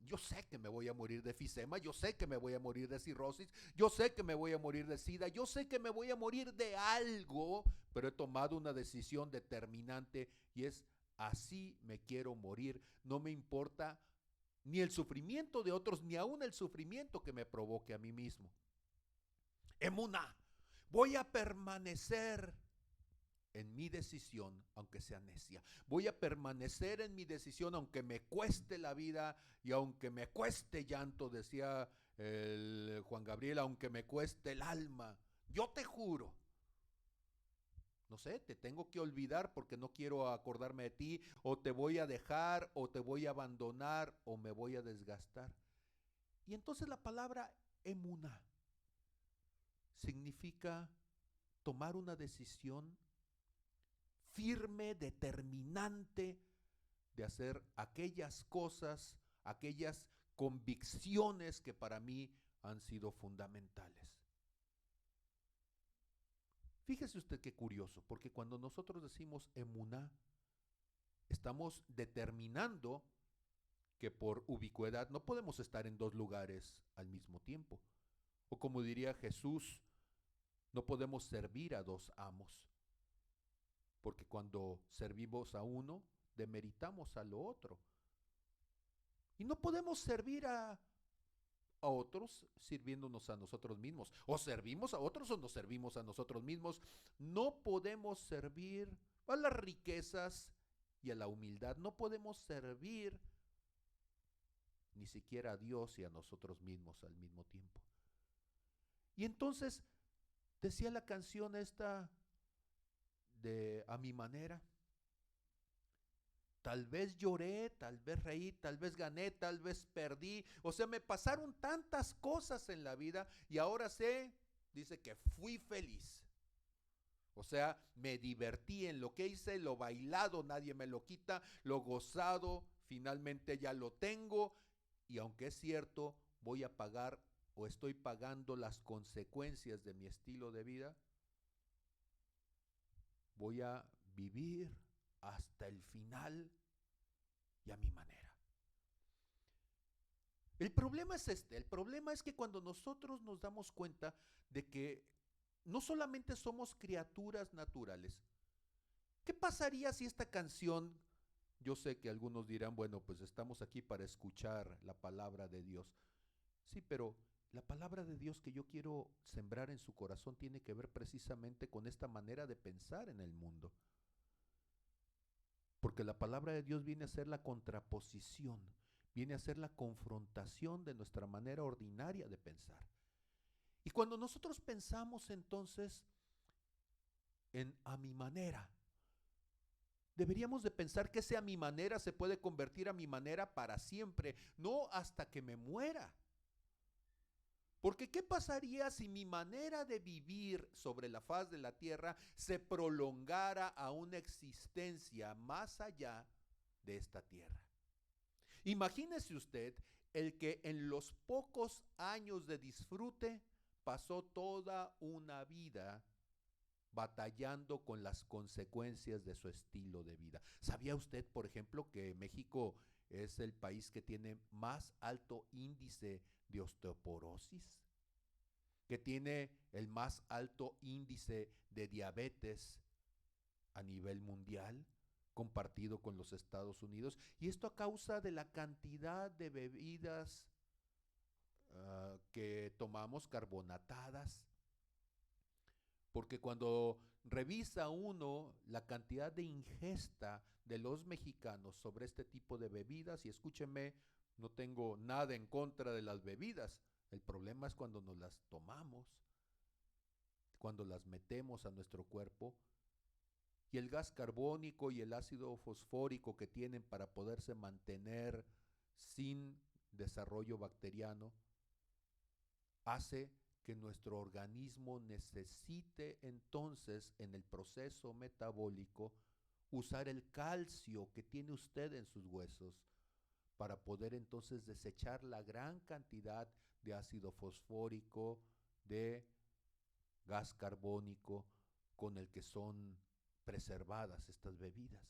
yo sé que me voy a morir de efisema, yo sé que me voy a morir de cirrosis, yo sé que me voy a morir de SIDA, yo sé que me voy a morir de algo, pero he tomado una decisión determinante y es: así me quiero morir. No me importa ni el sufrimiento de otros, ni aún el sufrimiento que me provoque a mí mismo. Emuná, voy a permanecer en mi decisión, aunque sea necia. Voy a permanecer en mi decisión, aunque me cueste la vida y aunque me cueste llanto, decía el Juan Gabriel, aunque me cueste el alma. Yo te juro, no sé, te tengo que olvidar porque no quiero acordarme de ti, o te voy a dejar, o te voy a abandonar, o me voy a desgastar. Y entonces la palabra emuná significa tomar una decisión firme, determinante, de hacer aquellas cosas, aquellas convicciones que para mí han sido fundamentales. Fíjese usted qué curioso, porque cuando nosotros decimos emuná, estamos determinando que por ubicuidad no podemos estar en dos lugares al mismo tiempo. O como diría Jesús, no podemos servir a dos amos, porque cuando servimos a uno, demeritamos a lo otro. Y no podemos servir a otros sirviéndonos a nosotros mismos. O servimos a otros o nos servimos a nosotros mismos. No podemos servir a las riquezas y a la humildad. No podemos servir ni siquiera a Dios y a nosotros mismos al mismo tiempo. Y entonces decía la canción esta de A mi manera. Tal vez lloré, tal vez reí, tal vez gané, tal vez perdí. O sea, me pasaron tantas cosas en la vida y ahora sé, dice que fui feliz. O sea, me divertí en lo que hice, lo bailado, nadie me lo quita, lo gozado, finalmente ya lo tengo. Y aunque es cierto, voy a pagar o estoy pagando las consecuencias de mi estilo de vida, voy a vivir hasta el final y a mi manera. El problema es el problema es que cuando nosotros nos damos cuenta de que no solamente somos criaturas naturales, ¿qué pasaría si esta canción, yo sé que algunos dirán, bueno, pues estamos aquí para escuchar la palabra de Dios? Sí, pero la palabra de Dios que yo quiero sembrar en su corazón tiene que ver precisamente con esta manera de pensar en el mundo. Porque la palabra de Dios viene a ser la contraposición, viene a ser la confrontación de nuestra manera ordinaria de pensar. Y cuando nosotros pensamos entonces en a mi manera, deberíamos de pensar que ese a mi manera se puede convertir a mi manera para siempre, no hasta que me muera. Porque ¿qué pasaría si mi manera de vivir sobre la faz de la tierra se prolongara a una existencia más allá de esta tierra? Imagínese usted el que en los pocos años de disfrute pasó toda una vida batallando con las consecuencias de su estilo de vida. ¿Sabía usted, por ejemplo, que México es el país que tiene más alto índice de osteoporosis? Que tiene el más alto índice de diabetes a nivel mundial, compartido con los Estados Unidos. Y esto a causa de la cantidad de bebidas que tomamos carbonatadas. Porque cuando revisa uno la cantidad de ingesta de los mexicanos sobre este tipo de bebidas, y escúcheme, no tengo nada en contra de las bebidas, el problema es cuando nos las tomamos, cuando las metemos a nuestro cuerpo, y el gas carbónico y el ácido fosfórico que tienen para poderse mantener sin desarrollo bacteriano, hace que nuestro organismo necesite entonces en el proceso metabólico usar el calcio que tiene usted en sus huesos para poder entonces desechar la gran cantidad de ácido fosfórico, de gas carbónico con el que son preservadas estas bebidas.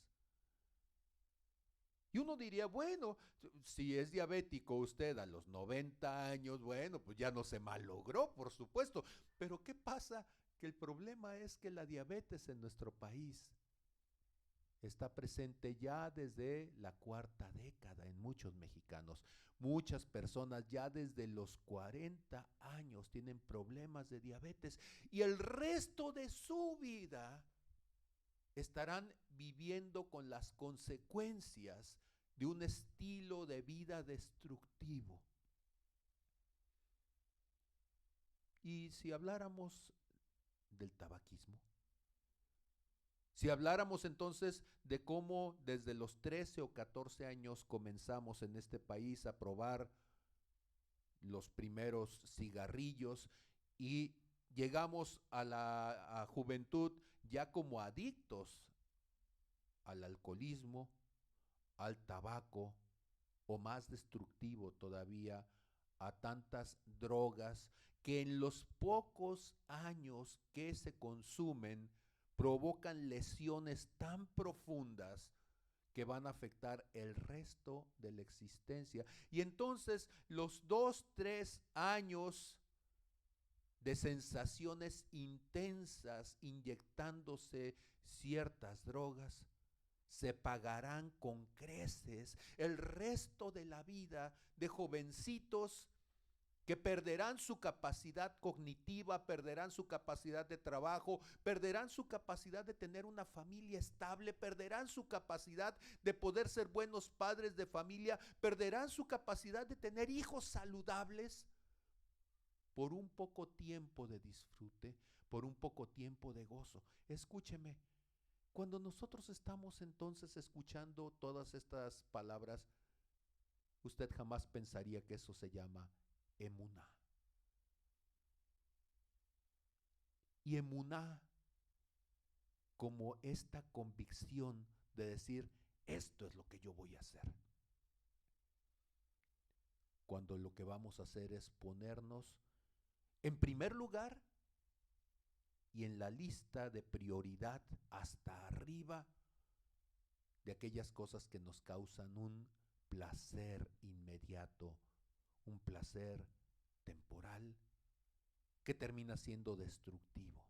Y uno diría, bueno, si es diabético usted a los 90 años, bueno, pues ya no se malogró, por supuesto. Pero ¿qué pasa? Que el problema es que la diabetes en nuestro país está presente ya desde la cuarta década en muchos mexicanos. Muchas personas ya desde los 40 años tienen problemas de diabetes y el resto de su vida estarán viviendo con las consecuencias de un estilo de vida destructivo. Y si habláramos del tabaquismo, si habláramos entonces de cómo desde los 13 o 14 años comenzamos en este país a probar los primeros cigarrillos y llegamos a la juventud ya como adictos al alcoholismo, al tabaco o más destructivo todavía, a tantas drogas que en los pocos años que se consumen provocan lesiones tan profundas que van a afectar el resto de la existencia. Y entonces los 2, 3 años de sensaciones intensas inyectándose ciertas drogas se pagarán con creces el resto de la vida de jovencitos que perderán su capacidad cognitiva, perderán su capacidad de trabajo, perderán su capacidad de tener una familia estable, perderán su capacidad de poder ser buenos padres de familia, perderán su capacidad de tener hijos saludables por un poco tiempo de disfrute, por un poco tiempo de gozo. Escúcheme, cuando nosotros estamos entonces escuchando todas estas palabras, usted jamás pensaría que eso se llama emuná. Y emuná como esta convicción de decir, esto es lo que yo voy a hacer. Cuando lo que vamos a hacer es ponernos en primer lugar y en la lista de prioridad hasta arriba de aquellas cosas que nos causan un placer inmediato, un placer temporal que termina siendo destructivo.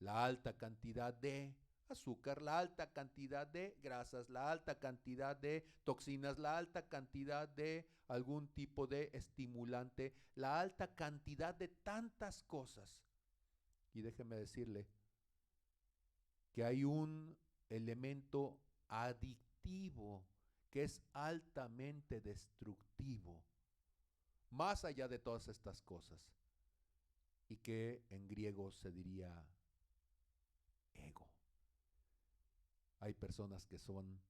La alta cantidad de azúcar, la alta cantidad de grasas, la alta cantidad de toxinas, la alta cantidad de algún tipo de estimulante, la alta cantidad de tantas cosas. Y déjeme decirle que hay un elemento adictivo que es altamente destructivo, más allá de todas estas cosas, y que en griego se diría ego. Hay personas que son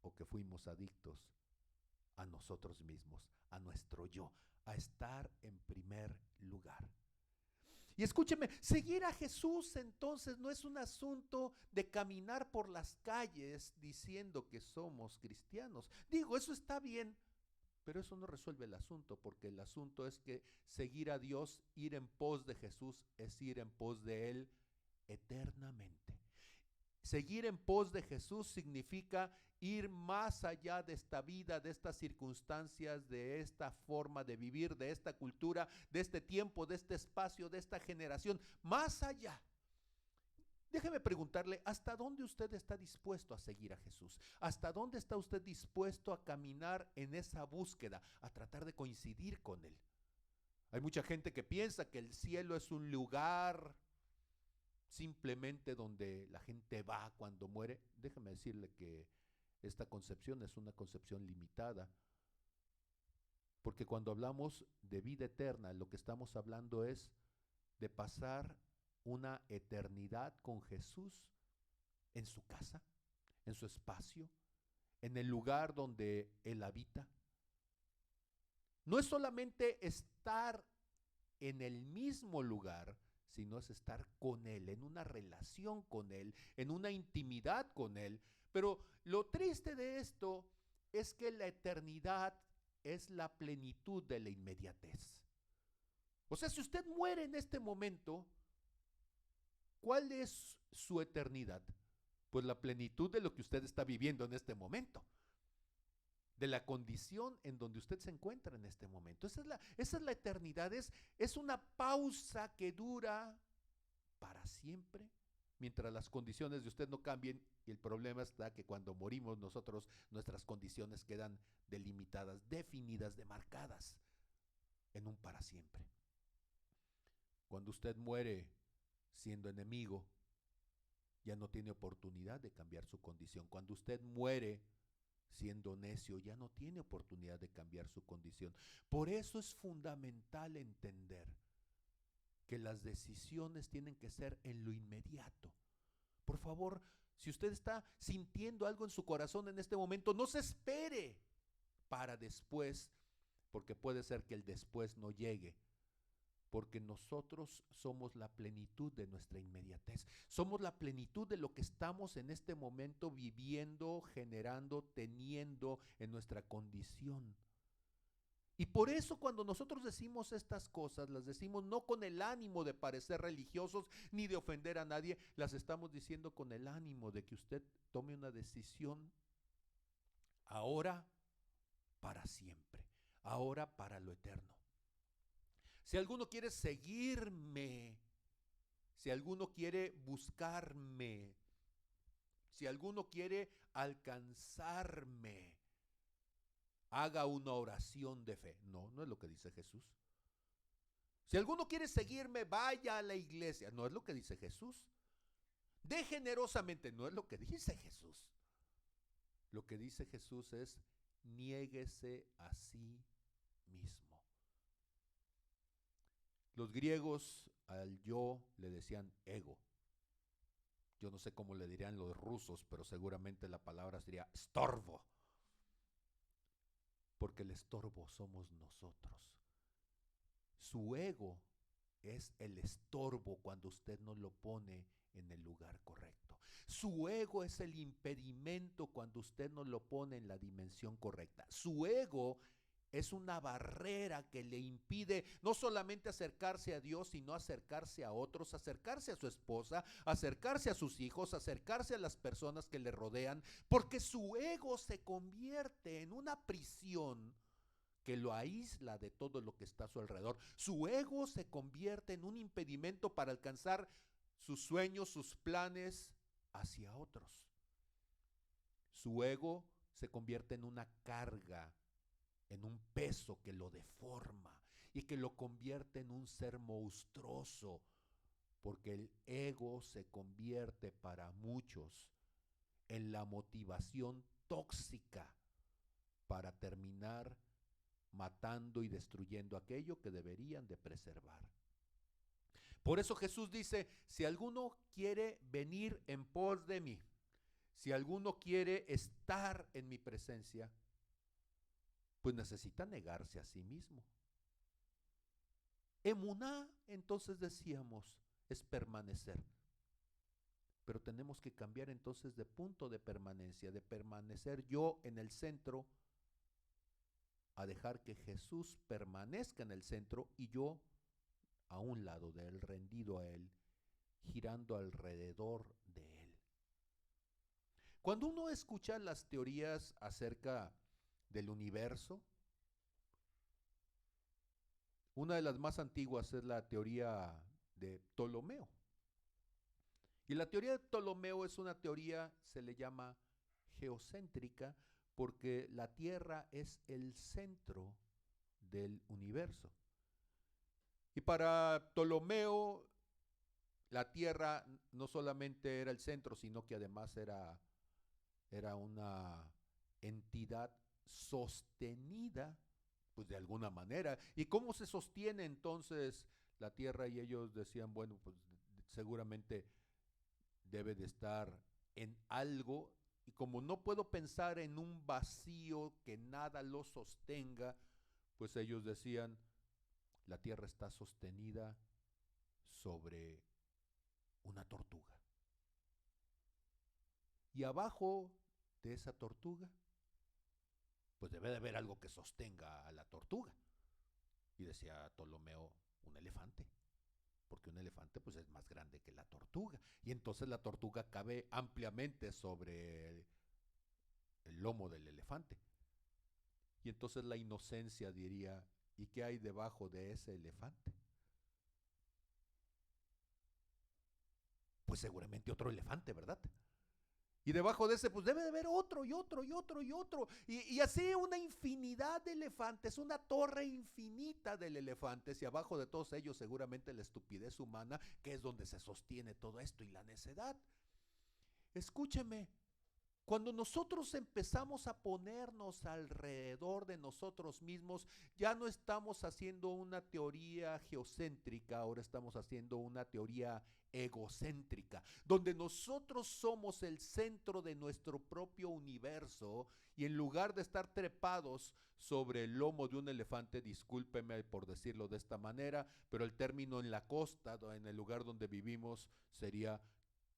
o que fuimos adictos a nosotros mismos, a nuestro yo, a estar en primer lugar. Y escúcheme, seguir a Jesús entonces no es un asunto de caminar por las calles diciendo que somos cristianos. Digo, eso está bien, pero eso no resuelve el asunto, porque el asunto es que seguir a Dios, ir en pos de Jesús, es ir en pos de Él eternamente. Seguir en pos de Jesús significa ir más allá de esta vida, de estas circunstancias, de esta forma de vivir, de esta cultura, de este tiempo, de este espacio, de esta generación, más allá. Déjeme preguntarle, ¿hasta dónde usted está dispuesto a seguir a Jesús? ¿Hasta dónde está usted dispuesto a caminar en esa búsqueda, a tratar de coincidir con Él? Hay mucha gente que piensa que el cielo es un lugar simplemente donde la gente va cuando muere. Déjeme decirle que esta concepción es una concepción limitada, porque cuando hablamos de vida eterna, lo que estamos hablando es de pasar una eternidad con Jesús en su casa, en su espacio, en el lugar donde Él habita. No es solamente estar en el mismo lugar, sino es estar con Él, en una relación con Él, en una intimidad con Él. Pero lo triste de esto es que la eternidad es la plenitud de la inmediatez. O sea, si usted muere en este momento, ¿cuál es su eternidad? Pues la plenitud de lo que usted está viviendo en este momento, de la condición en donde usted se encuentra en este momento. Esa es la eternidad, es una pausa que dura para siempre, mientras las condiciones de usted no cambien, y el problema está que cuando morimos nosotros, nuestras condiciones quedan delimitadas, definidas, demarcadas en un para siempre. Cuando usted muere siendo enemigo, ya no tiene oportunidad de cambiar su condición. Cuando usted muere siendo necio, ya no tiene oportunidad de cambiar su condición. Por eso es fundamental entender que las decisiones tienen que ser en lo inmediato. Por favor, si usted está sintiendo algo en su corazón en este momento, no se espere para después, porque puede ser que el después no llegue. Porque nosotros somos la plenitud de nuestra inmediatez. Somos la plenitud de lo que estamos en este momento viviendo, generando, teniendo en nuestra condición. Y por eso cuando nosotros decimos estas cosas, las decimos no con el ánimo de parecer religiosos ni de ofender a nadie, las estamos diciendo con el ánimo de que usted tome una decisión ahora para siempre, ahora para lo eterno. Si alguno quiere seguirme, si alguno quiere buscarme, si alguno quiere alcanzarme, haga una oración de fe. No, no es lo que dice Jesús. Si alguno quiere seguirme, vaya a la iglesia. No es lo que dice Jesús. Dé generosamente. No es lo que dice Jesús. Lo que dice Jesús es: niéguese a sí mismo. Los griegos al yo le decían ego. Yo no sé cómo le dirían los rusos, pero seguramente la palabra sería estorbo. Porque el estorbo somos nosotros. Su ego es el estorbo cuando usted no lo pone en el lugar correcto. Su ego es el impedimento cuando usted no lo pone en la dimensión correcta. Su ego es una barrera que le impide no solamente acercarse a Dios, sino acercarse a otros, acercarse a su esposa, acercarse a sus hijos, acercarse a las personas que le rodean, porque su ego se convierte en una prisión que lo aísla de todo lo que está a su alrededor. Su ego se convierte en un impedimento para alcanzar sus sueños, sus planes hacia otros. Su ego se convierte en una carga, en un peso que lo deforma y que lo convierte en un ser monstruoso, porque el ego se convierte para muchos en la motivación tóxica para terminar matando y destruyendo aquello que deberían de preservar. Por eso Jesús dice, si alguno quiere venir en pos de mí, si alguno quiere estar en mi presencia, pues necesita negarse a sí mismo. Emuná, entonces decíamos, es permanecer. Pero tenemos que cambiar entonces de punto de permanencia, de permanecer yo en el centro, a dejar que Jesús permanezca en el centro y yo a un lado de él, rendido a él, girando alrededor de él. Cuando uno escucha las teorías acerca del universo, una de las más antiguas es la teoría de Ptolomeo. Y la teoría de Ptolomeo es una teoría, se le llama geocéntrica, porque la Tierra es el centro del universo. Y para Ptolomeo, la Tierra no solamente era el centro, sino que además era una entidad sostenida, pues de alguna manera. ¿Y cómo se sostiene entonces la Tierra? Y ellos decían, bueno, pues seguramente debe de estar en algo, y como no puedo pensar en un vacío que nada lo sostenga, pues ellos decían, la Tierra está sostenida sobre una tortuga. Y abajo de esa tortuga, pues debe de haber algo que sostenga a la tortuga. Y decía Ptolomeo, un elefante, porque un elefante pues es más grande que la tortuga. Y entonces la tortuga cabe ampliamente sobre el lomo del elefante. Y entonces la inocencia diría, ¿y qué hay debajo de ese elefante? Pues seguramente otro elefante, ¿verdad? Y debajo de ese, pues debe de haber otro y otro y otro y otro. Y así una infinidad de elefantes, una torre infinita de elefantes. Y abajo de todos ellos seguramente la estupidez humana, que es donde se sostiene todo esto, y la necedad. Escúcheme, cuando nosotros empezamos a ponernos alrededor de nosotros mismos, ya no estamos haciendo una teoría geocéntrica, ahora estamos haciendo una teoría egocéntrica, donde nosotros somos el centro de nuestro propio universo, y en lugar de estar trepados sobre el lomo de un elefante, discúlpeme por decirlo de esta manera, pero el término en la costa, en el lugar donde vivimos, sería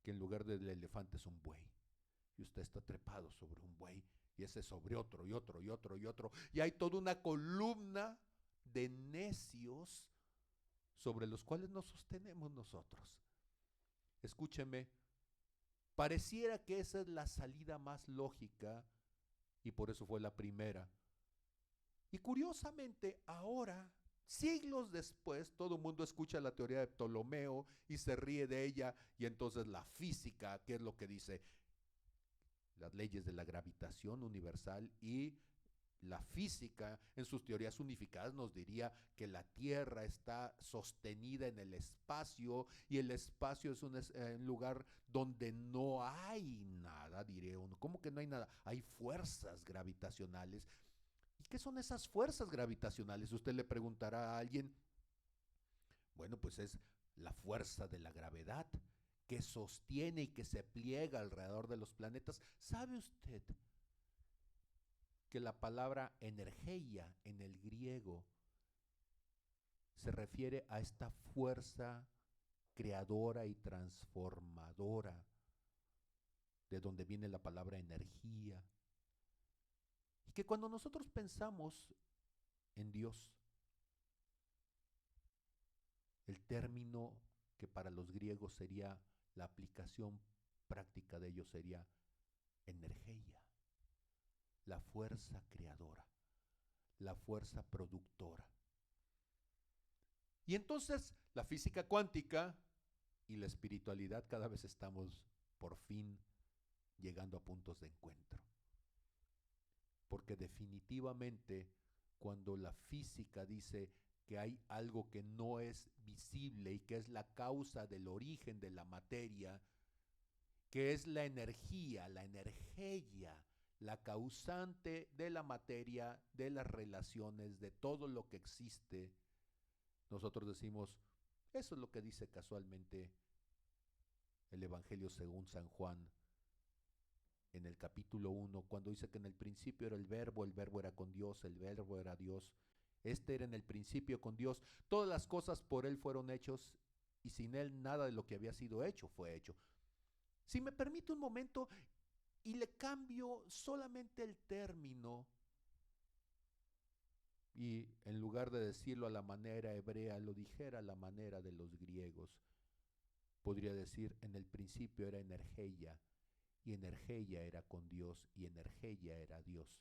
que en lugar del elefante es un buey. Y usted está trepado sobre un buey, y ese sobre otro y otro y otro y otro, y hay toda una columna de necios sobre los cuales nos sostenemos nosotros. Escúcheme, pareciera que esa es la salida más lógica, y por eso fue la primera. Y curiosamente ahora, siglos después, todo el mundo escucha la teoría de Ptolomeo y se ríe de ella, y entonces la física, ¿qué es lo que dice? Las leyes de la gravitación universal y la física en sus teorías unificadas nos diría que la Tierra está sostenida en el espacio, y el espacio es un lugar donde no hay nada, diré uno. ¿Cómo que no hay nada? Hay fuerzas gravitacionales. ¿Y qué son esas fuerzas gravitacionales? Usted le preguntará a alguien. Bueno, pues es la fuerza de la gravedad que sostiene y que se pliega alrededor de los planetas. ¿Sabe usted que la palabra energía en el griego se refiere a esta fuerza creadora y transformadora, de donde viene la palabra energía? Y que cuando nosotros pensamos en Dios, el término que para los griegos sería la aplicación práctica de ello sería energía, la fuerza creadora, la fuerza productora. Y entonces la física cuántica y la espiritualidad cada vez estamos por fin llegando a puntos de encuentro. Porque definitivamente cuando la física dice que hay algo que no es visible y que es la causa del origen de la materia, que es la energía, la causante de la materia, de las relaciones, de todo lo que existe, nosotros decimos, Eso es lo que dice casualmente el Evangelio según San Juan en el capítulo 1, cuando dice que en el principio era el verbo era con Dios, el verbo era Dios. Este era en el principio con Dios. Todas las cosas por Él fueron hechos y sin Él nada de lo que había sido hecho fue hecho. Si me permite un momento y le cambio solamente el término y en lugar de decirlo a la manera hebrea, lo dijera a la manera de los griegos, podría decir en el principio era energeia y energeia era con Dios y energeia era Dios.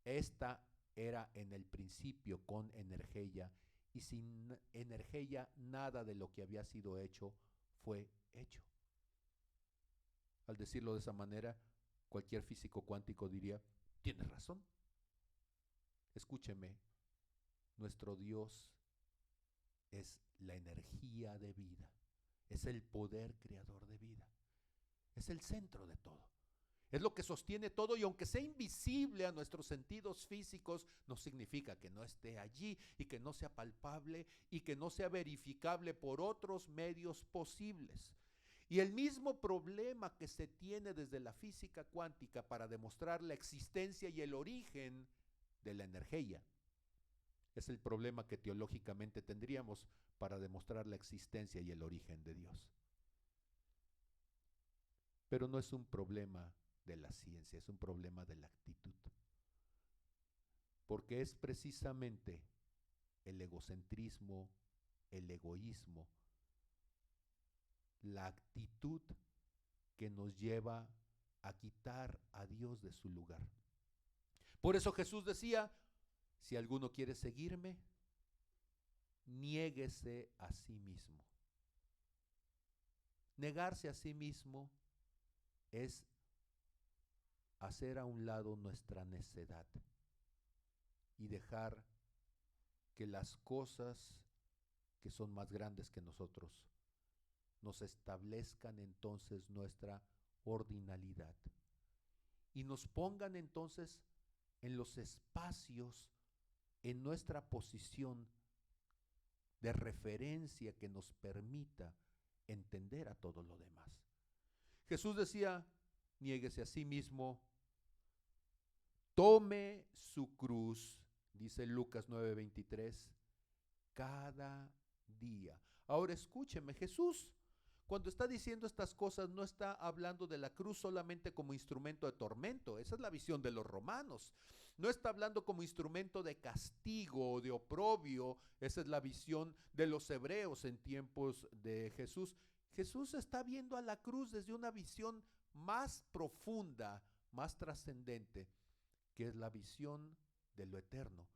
Esta era en el principio con energeia y sin energeia nada de lo que había sido hecho fue hecho. Al decirlo de esa manera, cualquier físico cuántico diría, tienes razón. Escúcheme, nuestro Dios es la energía de vida, es el poder creador de vida, es el centro de todo. Es lo que sostiene todo y aunque sea invisible a nuestros sentidos físicos, no significa que no esté allí y que no sea palpable y que no sea verificable por otros medios posibles. Y el mismo problema que se tiene desde la física cuántica para demostrar la existencia y el origen de la energía, es el problema que teológicamente tendríamos para demostrar la existencia y el origen de Dios. Pero no es un problema de la ciencia, es un problema de la actitud. Porque es precisamente el egocentrismo, el egoísmo, la actitud que nos lleva a quitar a Dios de su lugar. Por eso Jesús decía, si alguno quiere seguirme, niéguese a sí mismo. Negarse a sí mismo es hacer a un lado nuestra necedad y dejar que las cosas que son más grandes que nosotros nos establezcan entonces nuestra ordinalidad y nos pongan entonces en los espacios, en nuestra posición de referencia que nos permita entender a todo lo demás. Jesús decía, niéguese a sí mismo, tome su cruz, dice Lucas 9:23, cada día. Ahora escúcheme, Jesús, cuando está diciendo estas cosas, no está hablando de la cruz solamente como instrumento de tormento. Esa es la visión de los romanos. No está hablando como instrumento de castigo o de oprobio. Esa es la visión de los hebreos en tiempos de Jesús. Jesús está viendo a la cruz desde una visión más profunda, más trascendente, que es la visión de lo eterno.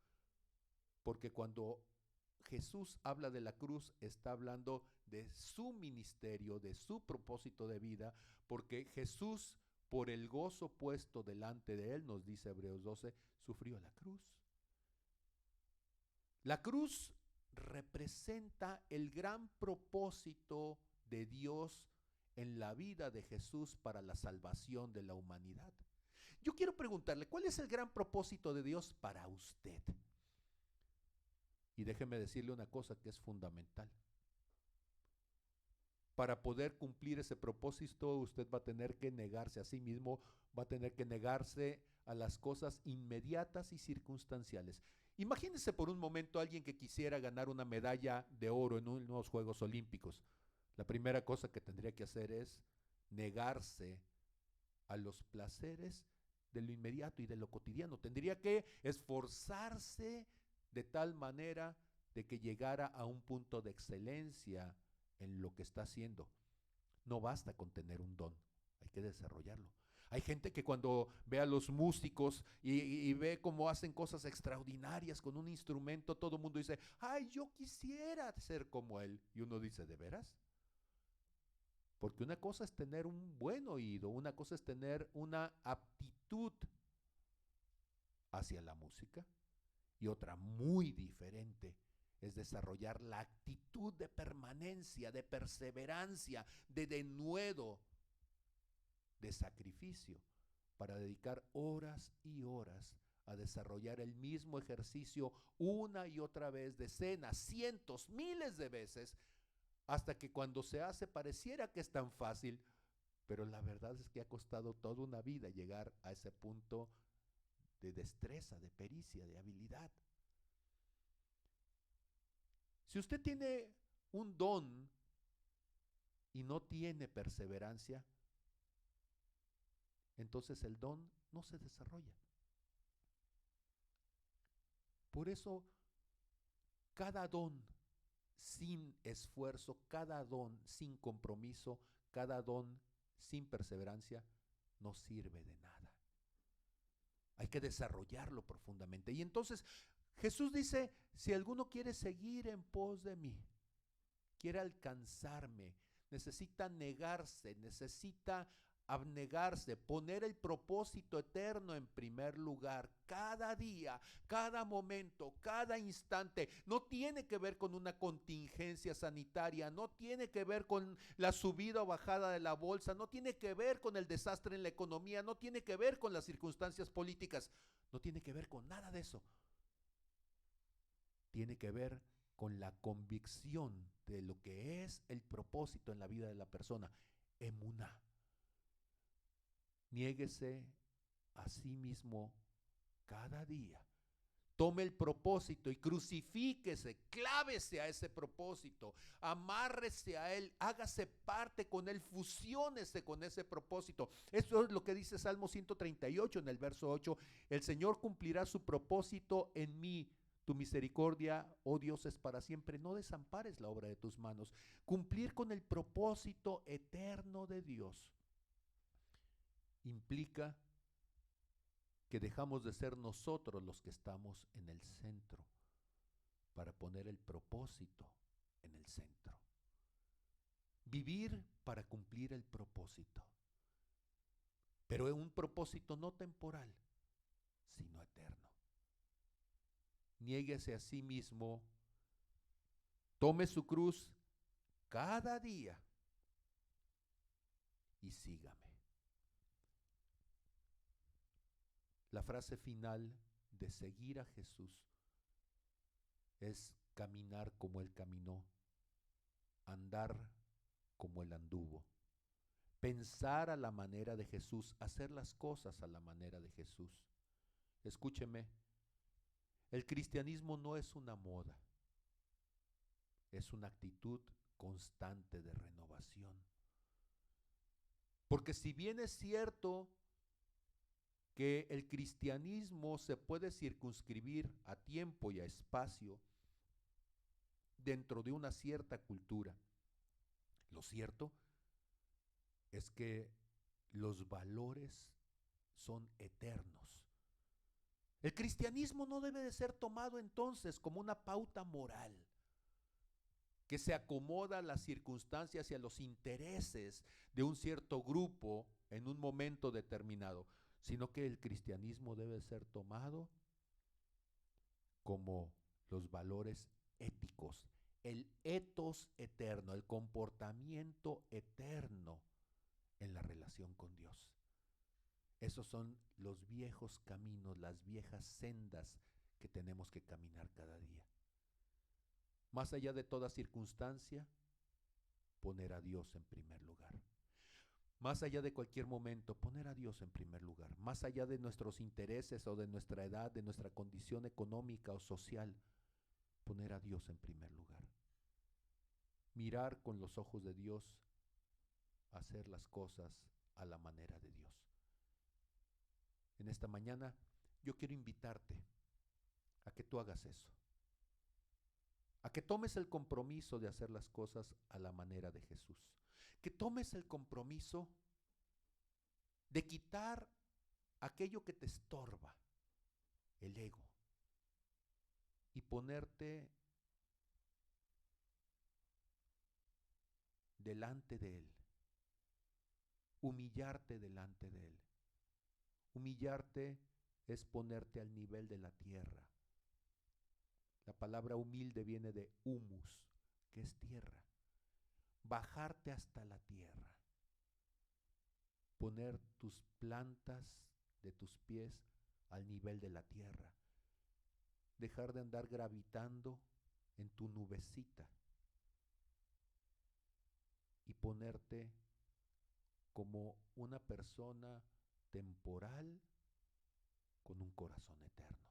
Porque cuando Jesús habla de la cruz, está hablando de su ministerio, de su propósito de vida, porque Jesús, por el gozo puesto delante de él, nos dice Hebreos 12, sufrió la cruz. La cruz representa el gran propósito de Dios en la vida de Jesús para la salvación de la humanidad. Yo quiero preguntarle, ¿cuál es el gran propósito de Dios para usted? Y déjeme decirle una cosa que es fundamental. Para poder cumplir ese propósito, usted va a tener que negarse a sí mismo, va a tener que negarse a las cosas inmediatas y circunstanciales. Imagínese por un momento a alguien que quisiera ganar una medalla de oro en unos Juegos Olímpicos. La primera cosa que tendría que hacer es negarse a los placeres de lo inmediato y de lo cotidiano. Tendría que esforzarse de tal manera de que llegara a un punto de excelencia en lo que está haciendo. No basta con tener un don, hay que desarrollarlo. Hay gente que cuando ve a los músicos y ve cómo hacen cosas extraordinarias con un instrumento, todo el mundo dice, ay, yo quisiera ser como él. Y uno dice, ¿de veras? Porque una cosa es tener un buen oído, una cosa es tener una aptitud hacia la música y otra muy diferente es desarrollar la actitud de permanencia, de perseverancia, de denuedo, de sacrificio, para dedicar horas y horas a desarrollar el mismo ejercicio una y otra vez, decenas, cientos, miles de veces, hasta que cuando se hace pareciera que es tan fácil, pero la verdad es que ha costado toda una vida llegar a ese punto de destreza, de pericia, de habilidad. Si usted tiene un don y no tiene perseverancia, entonces el don no se desarrolla. Por eso, cada don sin esfuerzo, cada don sin compromiso, cada don sin perseverancia, no sirve de nada. Hay que desarrollarlo profundamente. Y entonces Jesús dice, si alguno quiere seguir en pos de mí, quiere alcanzarme, necesita negarse, necesita abnegarse, poner el propósito eterno en primer lugar, cada día, cada momento, cada instante. No tiene que ver con una contingencia sanitaria, no tiene que ver con la subida o bajada de la bolsa, no tiene que ver con el desastre en la economía, no tiene que ver con las circunstancias políticas, no tiene que ver con nada de eso. Tiene que ver con la convicción de lo que es el propósito en la vida de la persona. Emuná. Niéguese a sí mismo cada día. Tome el propósito y crucifíquese, clávese a ese propósito, amárrese a él, hágase parte con él, fusiónese con ese propósito. Eso es lo que dice Salmo 138 en el verso 8. El Señor cumplirá su propósito en mí. Tu misericordia, oh Dios, es para siempre. No desampares la obra de tus manos. Cumplir con el propósito eterno de Dios implica que dejamos de ser nosotros los que estamos en el centro para poner el propósito en el centro. Vivir para cumplir el propósito, pero es un propósito no temporal, sino eterno. Niéguese a sí mismo, tome su cruz cada día y sígame. La frase final de seguir a Jesús es caminar como Él caminó, andar como Él anduvo, pensar a la manera de Jesús, hacer las cosas a la manera de Jesús. Escúcheme, el cristianismo no es una moda, es una actitud constante de renovación. Porque si bien es cierto que el cristianismo se puede circunscribir a tiempo y a espacio dentro de una cierta cultura, lo cierto es que los valores son eternos. El cristianismo no debe de ser tomado entonces como una pauta moral que se acomoda a las circunstancias y a los intereses de un cierto grupo en un momento determinado, sino que el cristianismo debe ser tomado como los valores éticos, el ethos eterno, el comportamiento eterno en la relación con Dios. Esos son los viejos caminos, las viejas sendas que tenemos que caminar cada día. Más allá de toda circunstancia, poner a Dios en primer lugar. Más allá de cualquier momento, poner a Dios en primer lugar. Más allá de nuestros intereses o de nuestra edad, de nuestra condición económica o social, poner a Dios en primer lugar. Mirar con los ojos de Dios, hacer las cosas a la manera de Dios. En esta mañana yo quiero invitarte a que tú hagas eso, a que tomes el compromiso de hacer las cosas a la manera de Jesús, que tomes el compromiso de quitar aquello que te estorba, el ego, y ponerte delante de Él, humillarte delante de Él. Humillarte es ponerte al nivel de la tierra. La palabra humilde viene de humus, que es tierra. Bajarte hasta la tierra. Poner tus plantas de tus pies al nivel de la tierra. Dejar de andar gravitando en tu nubecita. y ponerte como una persona temporal con un corazón eterno,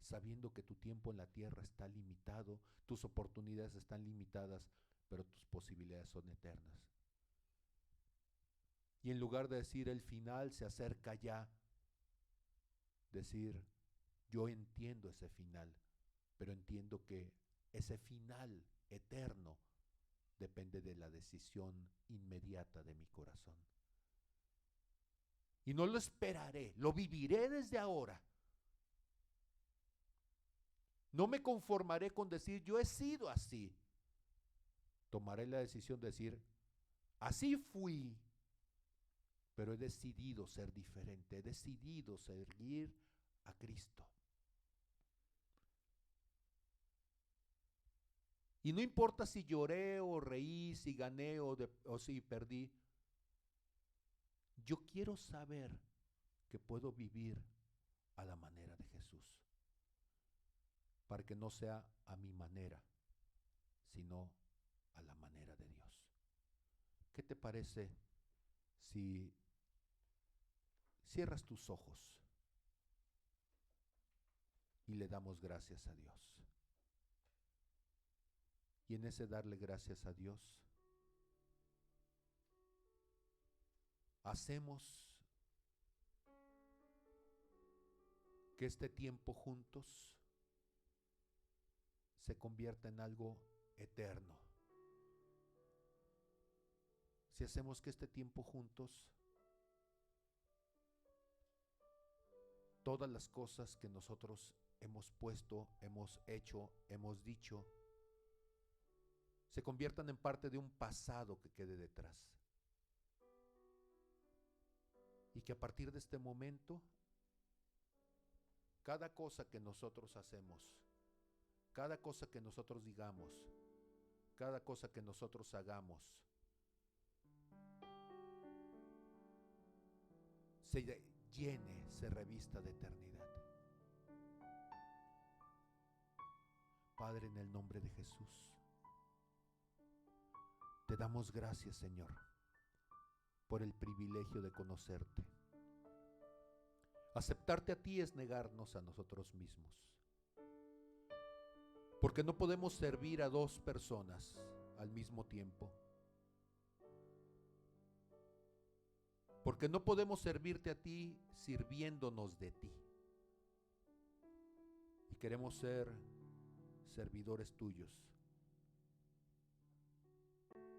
sabiendo que tu tiempo en la tierra está limitado, tus oportunidades están limitadas, pero tus posibilidades son eternas. Y en lugar de decir el final se acerca ya, decir yo entiendo ese final, pero entiendo que ese final eterno depende de la decisión inmediata de mi corazón. Y no lo esperaré, lo viviré desde ahora. No me conformaré con decir yo he sido así. Tomaré la decisión de decir así fui, pero he decidido ser diferente, he decidido seguir a Cristo. Y no importa si lloré o reí, si gané o si perdí. Yo quiero saber que puedo vivir a la manera de Jesús, para que no sea a mi manera, sino a la manera de Dios. ¿Qué te parece si cierras tus ojos y le damos gracias a Dios? Y en ese darle gracias a Dios, hacemos que este tiempo juntos se convierta en algo eterno. Si hacemos que este tiempo juntos, todas las cosas que nosotros hemos puesto, hemos hecho, hemos dicho, se conviertan en parte de un pasado que quede detrás. Y que a partir de este momento, cada cosa que nosotros hacemos, cada cosa que nosotros digamos, cada cosa que nosotros hagamos, se llene, se revista de eternidad. Padre, en el nombre de Jesús, te damos gracias, Señor, por el privilegio de conocerte. Aceptarte a ti es negarnos a nosotros mismos, porque no podemos servir a dos personas al mismo tiempo, porque no podemos servirte a ti sirviéndonos de ti, y queremos ser servidores tuyos.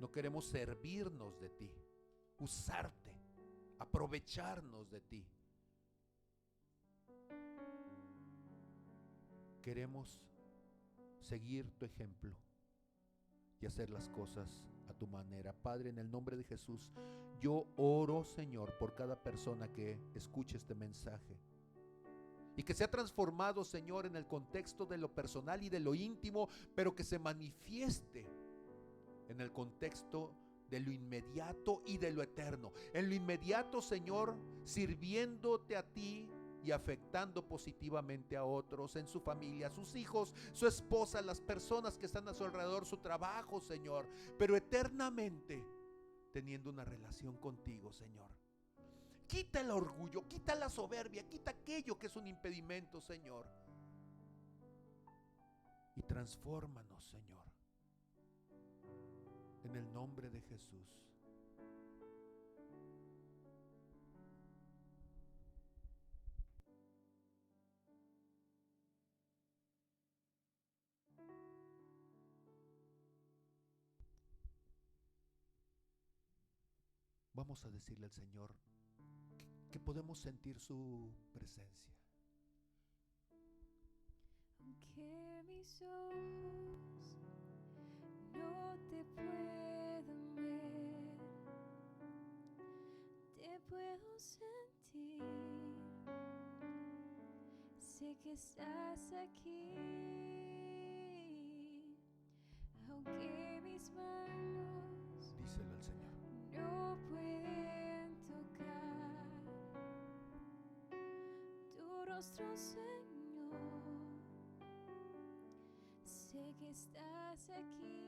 No queremos servirnos de ti, usarte, aprovecharnos de ti. Queremos seguir tu ejemplo y hacer las cosas a tu manera. Padre, en el nombre de Jesús, yo oro, Señor, por cada persona que escuche este mensaje y que sea transformado, Señor, en el contexto de lo personal y de lo íntimo, pero que se manifieste en el contexto de lo inmediato y de lo eterno. En lo inmediato, Señor, sirviéndote a ti y afectando positivamente a otros, en su familia, sus hijos, su esposa, las personas que están a su alrededor, su trabajo, Señor, pero eternamente teniendo una relación contigo, Señor. Quita el orgullo, quita la soberbia, quita aquello que es un impedimento, Señor, y transfórmanos, Señor, en el nombre de Jesús. Vamos a decirle al Señor que podemos sentir su presencia. Aunque mis ojos no te puedan ver, te puedo sentir. Sé que estás aquí. Aunque mis manos Díselo al Señor. no pueden tocar tu rostro, Señor, sé que estás aquí.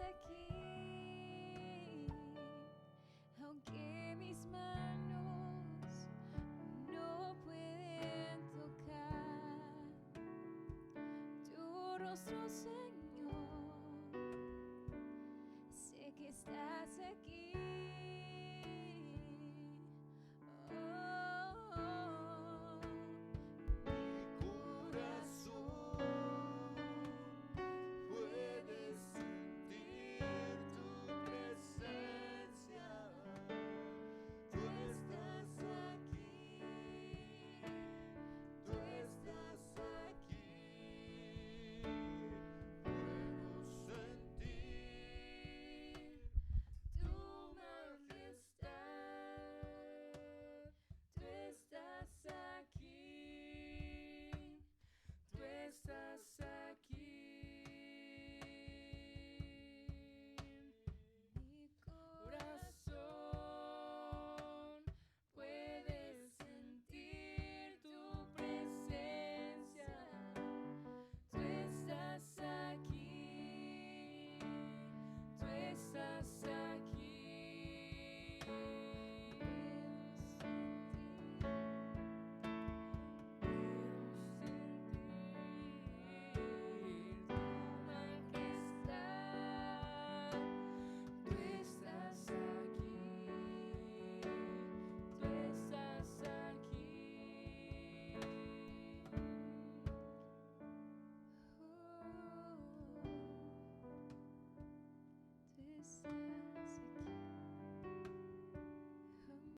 aquí, aunque mis manos no pueden tocar tu rostro, Señor.